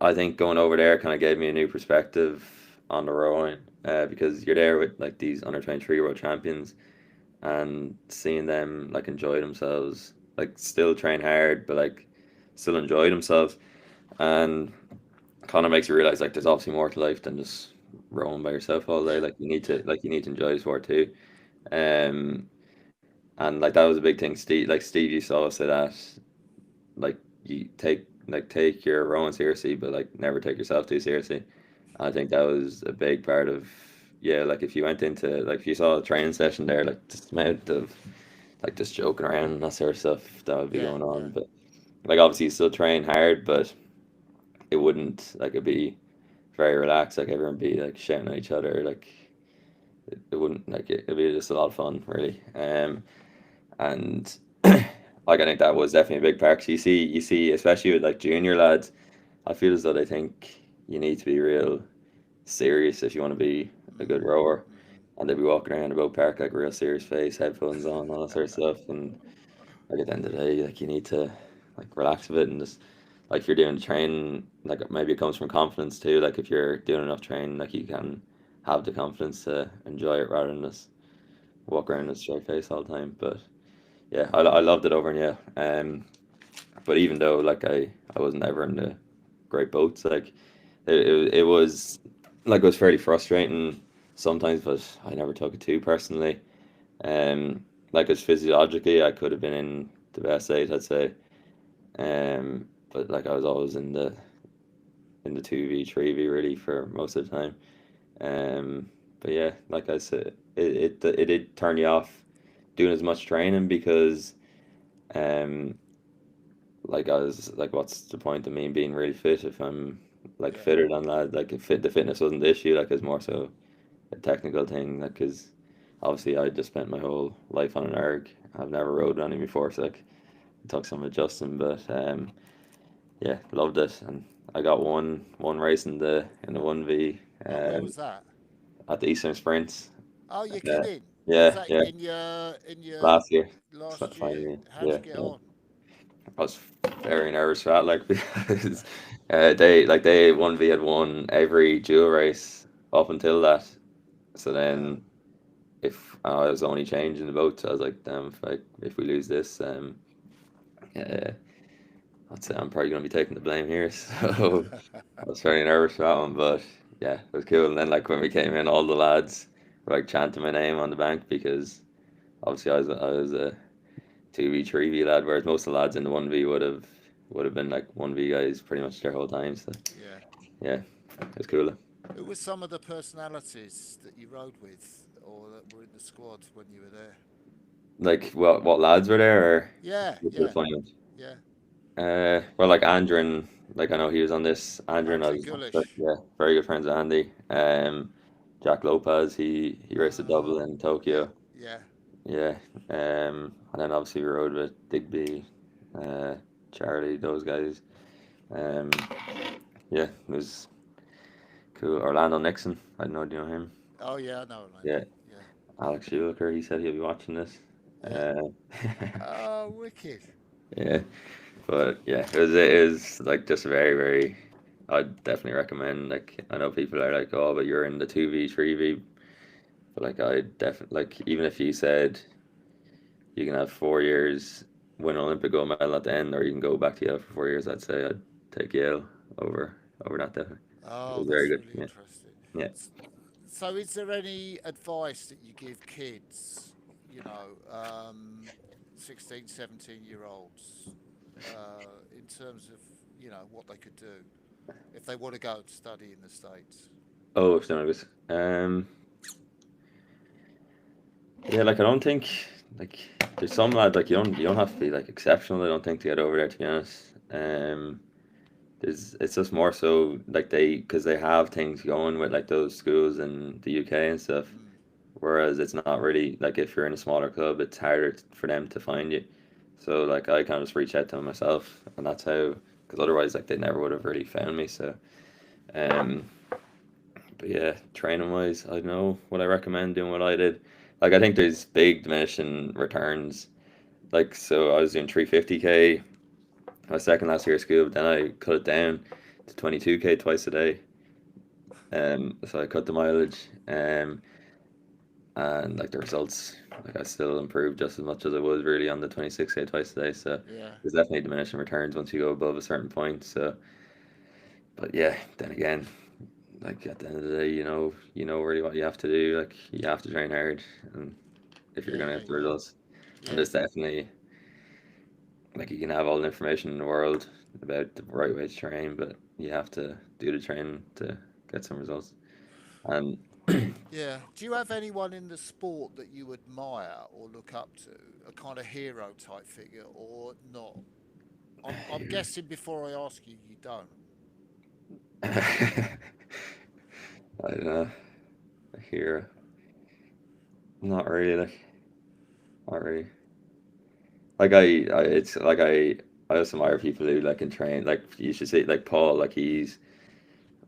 I think going over there kind of gave me a new perspective on the rowing because you're there with like these under 23 world champions and seeing them like enjoy themselves, like still train hard, but like still enjoy themselves, and kind of makes you realize like there's obviously more to life than just rowing by yourself all day. Yeah, Like yeah, you need to enjoy the sport too. Um, and like that was a big thing. Steve used to always say that like you take your rowing seriously, but like never take yourself too seriously. I think that was a big part of yeah. Like if you went into like if you saw a training session there, like just amount of like just joking around and that sort of stuff that would be yeah, going yeah, on. But like obviously you still train hard, but it wouldn't like it'd be very relaxed. Like everyone be like shouting at each other. Like it wouldn't like it'd be just a lot of fun really. And like I think that was definitely a big part. 'Cause you see, especially with like junior lads, I feel as though they think you need to be real serious if you want to be a good mm, rower, hmm, and they'd be walking around the boat park like a real serious face, headphones on, all that sort of stuff. And like at the end of the day, like you need to like relax a bit and just like if you're doing training, like maybe it comes from confidence too. Like if you're doing enough training, like you can have the confidence to enjoy it rather than just walk around with a straight face all the time. But yeah, I loved it over in yeah. But even though like I wasn't ever in the great boats, like it was like it was fairly frustrating sometimes, but I never took it too personally. Like as physiologically, I could have been in the best eight, I'd say. But like I was always in the 2V, 3V really for most of the time. But yeah, like I said, it did turn you off doing as much training because um like I was like, what's the point of me being really fit if I'm like yeah, fitter than that? Like if the fitness wasn't the issue, like it's more so a technical thing. Like because obviously I just spent my whole life on an erg. I've never rode any before, so like it took some adjusting. But yeah, loved it, and I got one race in the 1V Oh, where was that? at the Eastern Sprints. Oh, you're Uh, kidding. Was yeah, that yeah, in your last year. last year? Finally, How'd yeah, you get yeah. on? I was very nervous for that, like because they 1V had won every dual race up until that. So Wow. then if I was only changing the boat, I was like, damn, if we lose this, yeah, I'd say I'm probably gonna be taking the blame here. So I was very nervous for that one, but yeah, it was cool. And then like when we came in, all the lads were like chanting my name on the bank because obviously I was a 2v 3v lad, whereas most of the lads in the 1v would have been like 1v guys pretty much their whole time. So Yeah. yeah, it's cool. Who were some of the personalities that you rode with or that were in the squad when you were there? Like what lads were there, or Yeah, just the yeah, funny ones? yeah. Well, like Andrew, like I know he was on this. Andrew and I Andrew was, Gullish. yeah, very good friends with Andy. Jack Lopez, he raced a double in Yeah, Tokyo. yeah, Yeah. And then obviously we rode with Digby, uh, Charlie, those guys. Um, yeah, it was cool. Orlando Nixon, I don't know, do you know him? oh yeah, I know Orlando. Yeah. Yeah, Alex Schumacher, he said he'll be watching this. yeah. Uh, Oh, wicked. yeah. But yeah, it was like just very, very. I'd definitely recommend. Like I know people are like, oh, but you're in the 2v 3v, but like I definitely like even if you said you can have 4 years, win an Olympic gold medal at the end, or you can go back to Yale for 4 years, I'd say I'd take Yale over that definitely. It Oh, was very that's good. really Yeah, interesting. yeah. S- So, is there any advice that you give kids, 16, 17-year olds, in terms of, what they could do if they want to go and study in the States? Oh, if was. Yeah, like I don't think like there's some lads like you don't have to be like exceptional. I don't think to get over there. To be honest, it's just more so like because they have things going with like those schools in the UK and stuff. Mm, Whereas it's not really like if you're in a smaller club, it's harder for them to find you. So like I kind of just reach out to them myself, and that's how. Because otherwise, like they never would have really found me. So, um, but yeah, training wise, I don't know what I recommend doing what I did. Like I think there's big diminishing returns. Like so, I was doing 350k my second last year of school, but then I cut it down to 22k twice a day. So I cut the mileage. And like the results, like I still improved just as much as I was really on the 26k twice a day. So yeah, there's definitely diminishing returns once you go above a certain point. So, but yeah, then again, like at the end of the day, you know really what you have to do. Like you have to train hard, and if you're yeah, gonna yeah, get the yeah, results, and yeah, there's definitely like you can have all the information in the world about the right way to train, but you have to do the training to get some results. And yeah. Do you have anyone in the sport that you admire or look up to, a kind of hero type figure, or not? I'm guessing before I ask you, you don't. I don't know, here, not really, like, not really. Like it's like I just admire people who like can train. Like you should see, like Paul, like he's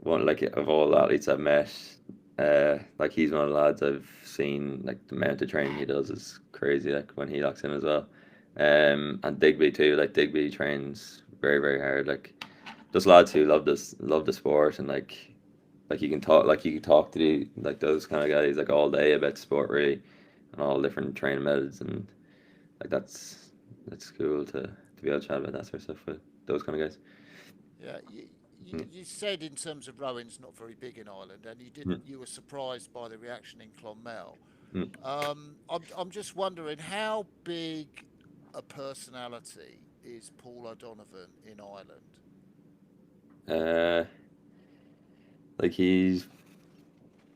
one like of all the athletes I've met. Like he's one of the lads I've seen. Like the amount of training he does is crazy. Like when he locks in as well. And Digby too. Like Digby trains very very hard. Like just lads who love the sport, and like you can talk to like those kind of guys like all day about sport really, and all different training methods, and like that's cool to be able to chat about that sort of stuff with those kind of guys. Yeah, you, you, Mm, you said in terms of rowing's not very big in Ireland, and you didn't. mm, You were surprised by the reaction in Clonmel. mm. I'm just wondering how big a personality is Paul O'Donovan in Ireland? Uh, like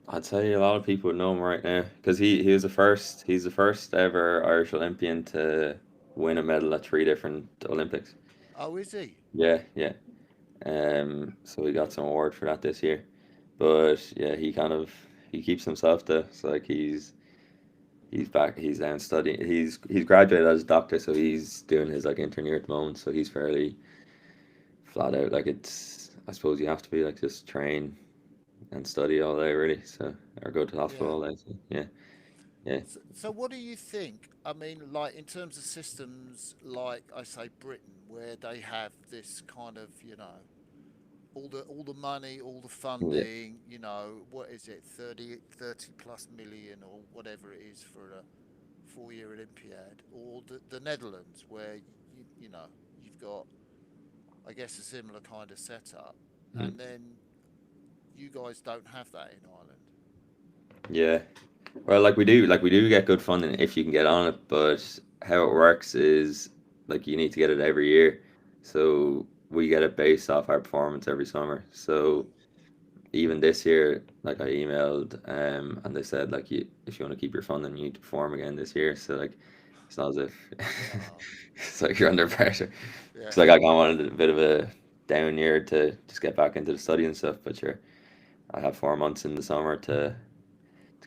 I'd say a lot of people would know him right now because he's the first ever Irish Olympian to win a medal at three different Olympics. Oh, is he? Yeah, yeah. So he got some award for that this year, but yeah, he keeps himself though. So like he's back. He's down studying. He's graduated as a doctor, so he's doing his like intern year at the moment. So he's fairly flat out. Like I suppose you have to be like just train and study all day really. So or go to the hospital Yeah. all day. So, yeah, yeah, So what do you think? I mean, like in terms of systems, like I say, Britain, where they have this kind of, all the money, all the yeah. funding, what is it, 30 plus million or whatever it is for a 4-year Olympiad, or the Netherlands, where you've got, I guess, a similar kind of setup, Mm. and then you guys don't have that in Ireland. Yeah. Well, like we do get good funding if you can get on it, but how it works is like you need to get it every year. So we get it based off our performance every summer. So even this year, like I emailed, and they said like you if you want to keep your funding, you need to perform again this year. So like it's not as if Oh, it's like you're under pressure. Because yeah, like I kind of wanted a bit of a down year to just get back into the study and stuff, but sure, I have 4 months in the summer to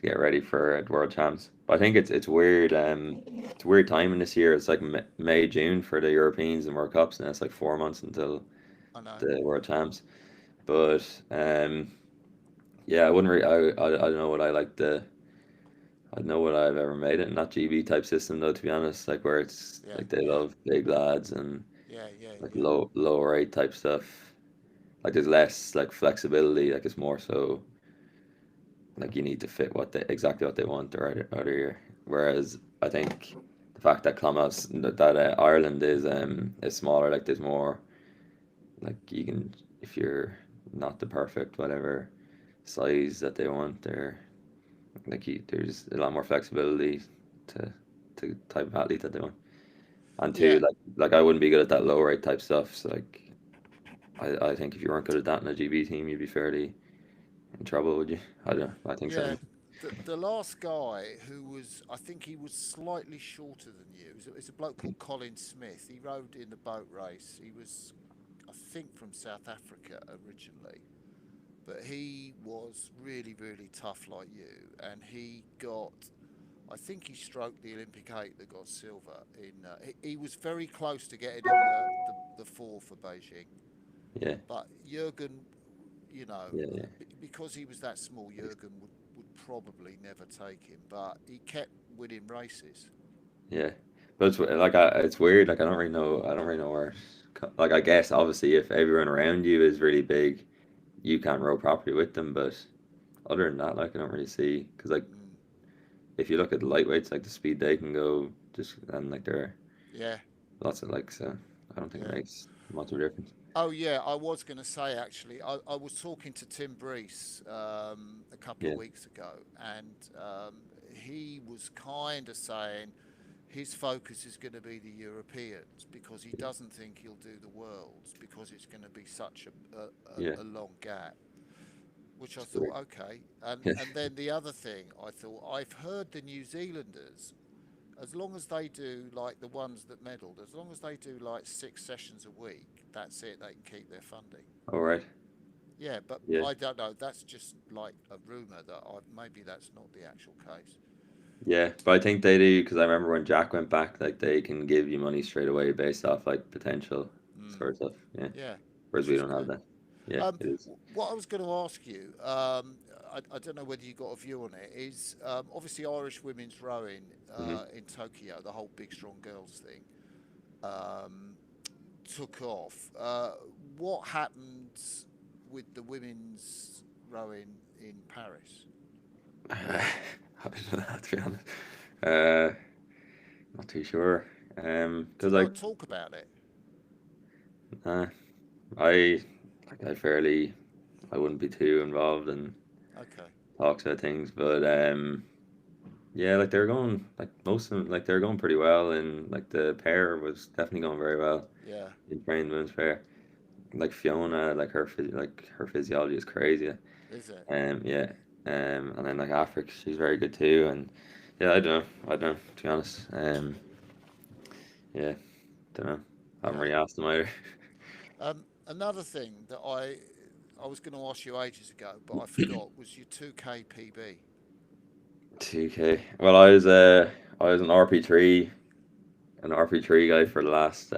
get ready for the World Champs. But I think it's weird. It's weird timing this year. It's like May, June for the Europeans and World Cups, and it's like 4 months until I know. the World Champs. But yeah, I wouldn't. I don't know what I like the. I don't know what I've ever made it in that GB type system though. To be honest, like where it's Yeah, like they yeah, love big lads and yeah, yeah, like yeah, low rate type stuff. Like there's less like flexibility. Like it's more so like you need to fit what they exactly what they want out of here. Whereas I think the fact that Clonmel Ireland is smaller, like there's more like you can if you're not the perfect whatever size that they want, there like there's a lot more flexibility to to the type of athlete that they want. And yeah, two, like I wouldn't be good at that low rate type stuff. So like I think if you weren't good at that in a GB team, you'd be fairly in trouble, would you? I don't know. I think so. yeah. The last guy who was, I think he was slightly shorter than you. It's a bloke called Colin Smith. He rode in the boat race. He was, I think, from South Africa originally, but he was really, really tough like you, and he got. I think he stroked the Olympic eight that got silver in. He was very close to getting in the four for Beijing, Yeah, but Jurgen, yeah, yeah. because he was that small, Jurgen would probably never take him, but he kept winning races. Yeah, but it's weird. Like I don't really know. I don't really know where. Like I guess obviously if everyone around you is really big, you can't row properly with them. But other than that, like I don't really see because like Mm, if you look at the lightweights, like the speed they can go, just and like there are yeah, lots of like so. I don't think it yeah. makes much of a difference. Oh yeah, I was going to say actually, I was talking to Tim Brees a couple of Yeah, weeks ago, and he was kind of saying his focus is going to be the Europeans because he doesn't think he'll do the worlds because it's going to be such yeah. a long gap. Which I It's thought, weird. okay, and then the other thing I thought, I've heard the New Zealanders, as long as they do like the ones that medalled, as long as they do like 6 sessions a week, that's it. They can keep their funding. All right. Yeah, but Yeah. I don't know. That's just like a rumor that maybe that's not the actual case. Yeah, but I think they do because I remember when Jack went back, like they can give you money straight away based off like potential Mm, sort of stuff. Yeah, yeah, whereas which we is don't have good. that. Yeah, it is. What I was going to ask you, I don't know whether you got a view on it, is obviously Irish women's rowing Hmm. in Tokyo, the whole big strong girls thing, um, took off. What happened with the women's rowing in Paris? I don't know, to be honest. Uh, Not too sure. Do Because you like, not talk about it? uh, I I fairly I wouldn't be too involved in Okay. talks about things, but yeah, like they're going like most of them like they're going pretty well, and like the pair was definitely going very well Yeah. in trained women's pair. Like Fiona, like her physiology is crazy. Is it? Yeah. And then like Africa, she's very good too. And yeah, I don't know to be honest. Yeah, don't know. I haven't Yeah. really asked them either. Another thing that I was going to ask you ages ago, but I forgot was your 2K PB. 2K. Well, I was an RP3 guy for the last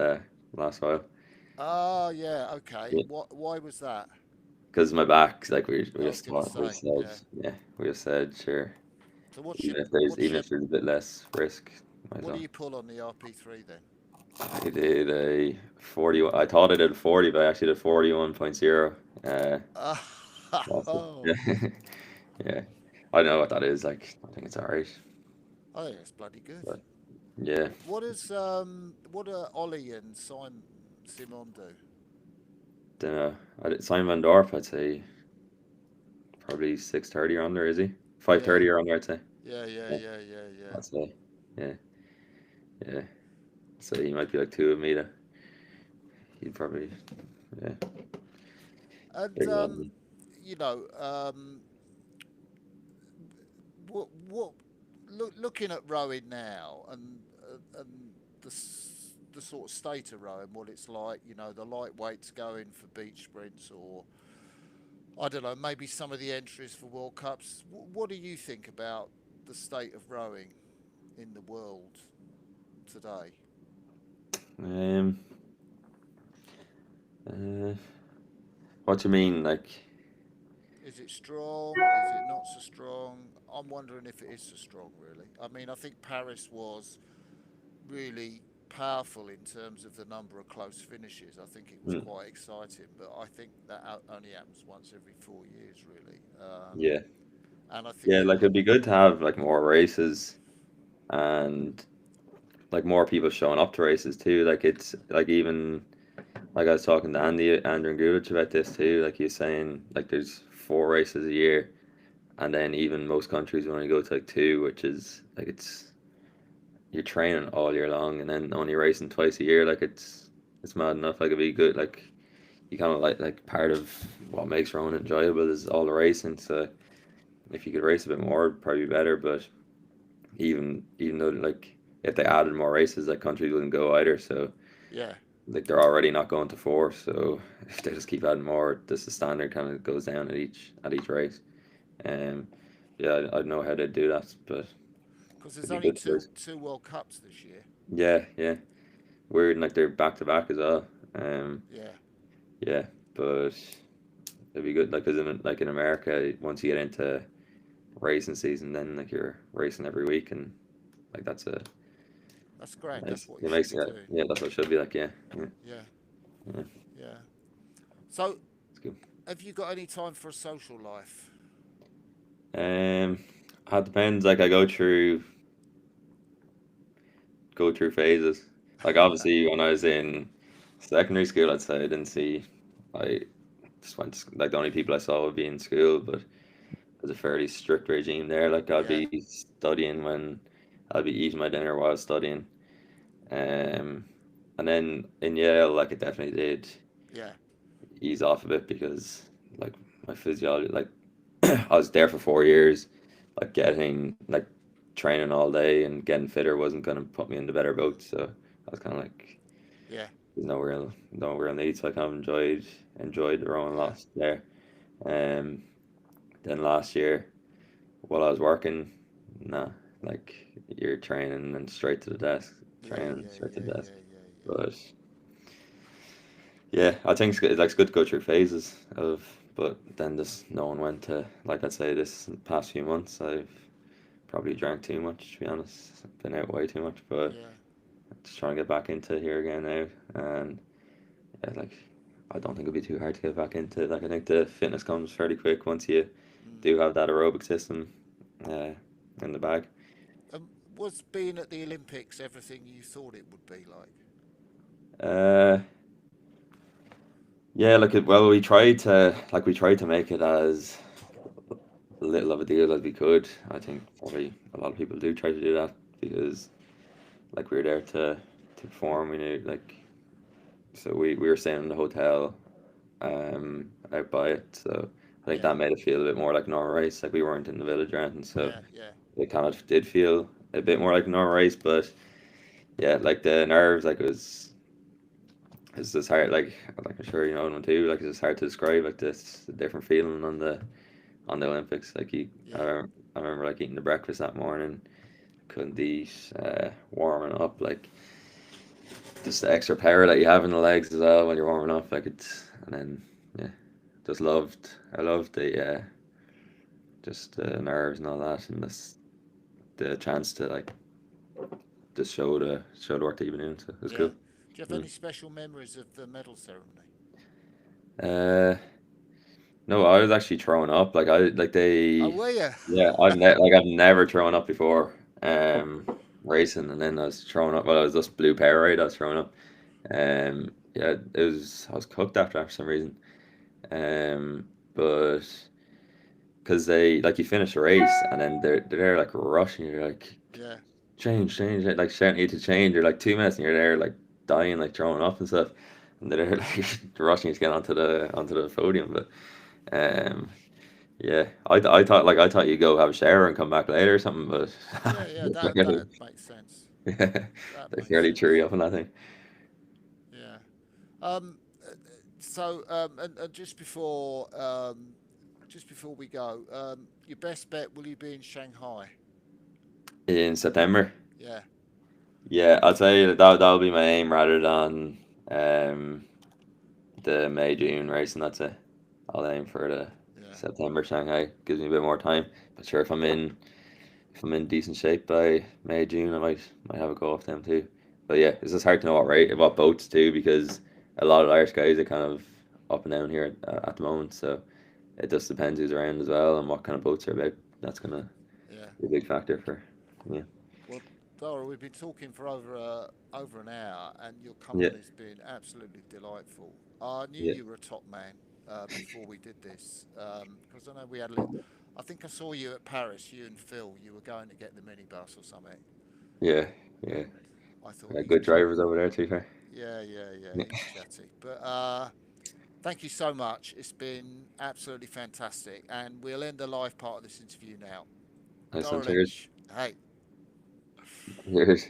while. Oh yeah. Okay. Yeah, Why was that? because my back, like we I was just going to thought we say. said Yeah. yeah we just said sure. So Even if there's a bit less risk, might as what do well. you pull on the RP3 then? I did a 40. I thought I did 40, but I actually did 41.0. Last year. Oh, Yeah, yeah. I don't know what that is. Like, I think it's alright. I think it's bloody good. But yeah, What do Ollie and Simon do? don't know. I did Simon Van Dorp. I'd say probably 6:30 or under. Is he Yeah, 5:30 or under? I'd say. Yeah, yeah, Yeah, yeah, yeah, yeah. I'd say. Yeah, yeah. So he might be like two of me. That he'd probably, yeah, And bigger than me. you know, what looking at rowing now and the sort of state of rowing, what it's like, you know, the lightweights going for beach sprints, or I don't know, maybe some of the entries for World Cups. What do you think about the state of rowing in the world today? Um, uh, what do you mean? Like, Is it strong? Is it not so strong? I'm wondering if it is so strong, really. I mean, I think Paris was really powerful in terms of the number of close finishes. I think it was mm, quite exciting, but I think that only happens once every 4 years, really. yeah, And I think yeah. that Like it'd be good to have like more races and like more people showing up to races too. Like it's like even like I was talking to Andrew and Gulich about this too. Like he's saying like there's four races a year, and then even most countries only go to like two, which is like it's you're training all year long and then only racing twice a year. Like it's mad enough. Like it'd be good. Like you kind of like part of what makes rowing enjoyable is all the racing. So if you could race a bit more, it'd probably be better. But even though like if they added more races, like countries wouldn't go either. So yeah, like they're already not going to four. So if they just keep adding more, this the standard kind of goes down at each race. Um, yeah, I don't know how they do that, but because there's it'd be only good for two us. two World Cups this year. Yeah, yeah. Weird, and like they're back to back as well. Um, Yeah, yeah, but it'd be good, like, cause in America, once you get into racing season, then like you're racing every week, and like that's a that's great. That's nice. what you It should makes be it, doing. yeah, that's what it should be like. Yeah, yeah, Yeah, yeah. yeah. So, It's good. have you got any time for a social life? Um, it depends. Like I go through phases. Like obviously, when I was in secondary school, I'd say I didn't see. I just went like the only people I saw would be in school, but there's a fairly strict regime there. Like I'd Yeah, be studying when I'd be eating my dinner while studying. Um, and then in Yale, like it definitely did yeah, ease off a bit because like my physiology, like I was there for 4 years, like getting like training all day and getting fitter wasn't gonna put me in the better boat. So I was kind of like, yeah, there's no real need. So I kind of enjoyed the rowing yeah, loss there. Um, then last year while I was working, nah, like you're training and straight to the desk, yeah, training yeah, straight to yeah, the desk. yeah, yeah, yeah. But yeah, I think it's good. Like it's good to go through phases of, but then just no one went to like I'd say this past few months. I've probably drank too much to be honest. I've been out way too much, but Yeah. just trying to get back into here again now. And yeah, like I don't think it'll be too hard to get back into it. Like I think the fitness comes fairly quick once you Mm. do have that aerobic system uh, in the bag. Was being at the Olympics everything you thought it would be like? Uh, yeah, well, we tried to make it as little of a deal as we could. I think probably a lot of people do try to do that because like we were there to perform. We knew like so we were staying in the hotel out by it. So I think Yeah, that made it feel a bit more like a normal race. Like we weren't in the village or anything, so yeah, yeah, it kind of did feel a bit more like a normal race. But yeah, like the nerves, like it's just hard. Like I'm sure you know one too. Like it's just hard to describe. Like this different feeling on the Olympics. Like yeah, I remember like eating the breakfast that morning, couldn't eat, warming up, like just the extra power that you have in the legs as well when you're warming up. Like and then yeah, I loved just the nerves and all that, and this the chance to like just show the work that you've been doing. So it was yeah. cool. Do you have Mm. any special memories of the medal ceremony? Uh, no, I was actually throwing up. Like I like Oh, they, were you? yeah, I've never thrown up before. Racing, and then I was throwing up. Well, I was just blue Powerade. I was throwing up. Yeah, it was. I was cooked after for some reason. But because they like you finish a race and then they're there like rushing you, like Yeah, change, like shouting at you to change, or like 2 minutes and you're there like dying, like throwing up and stuff, and they're like rushing you to get onto the podium. But um, yeah, I thought you'd go have a shower and come back later or something, but yeah, yeah. That makes sense. yeah, That they makes fairly cheery sense. up on that thing. Yeah. Uh, so and just before we go, your best bet, will you be in Shanghai? In September. Yeah, Yeah, I'll tell you that'll be my aim rather than um the May June race, and that's it. I'll aim for the yeah, September Shanghai. Gives me a bit more time. But sure, if I'm in decent shape by May June, I might have a go off them too. But yeah, it's just hard to know what boats too, because a lot of Irish guys are kind of up and down here at the moment. So it just depends who's around as well and what kind of boats are about. That's gonna yeah. be a big factor for yeah. Well, Dara, we've been talking for over an hour, and your Yeah, company's been absolutely delightful. I knew yeah, you were a top man before we did this, because I know we had a little. I think I saw you at Paris. You and Phil. You were going to get the minibus or something, yeah, yeah. and I thought he's Good chat. drivers over there too, fair. Yeah, yeah, yeah. Yeah, He's chatty, but thank you so much. It's been absolutely fantastic, and we'll end the live part of this interview now. nice one. Dara Cheers. Lynch. Hey. Cheers.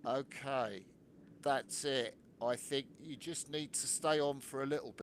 Okay, that's it. I think you just need to stay on for a little bit.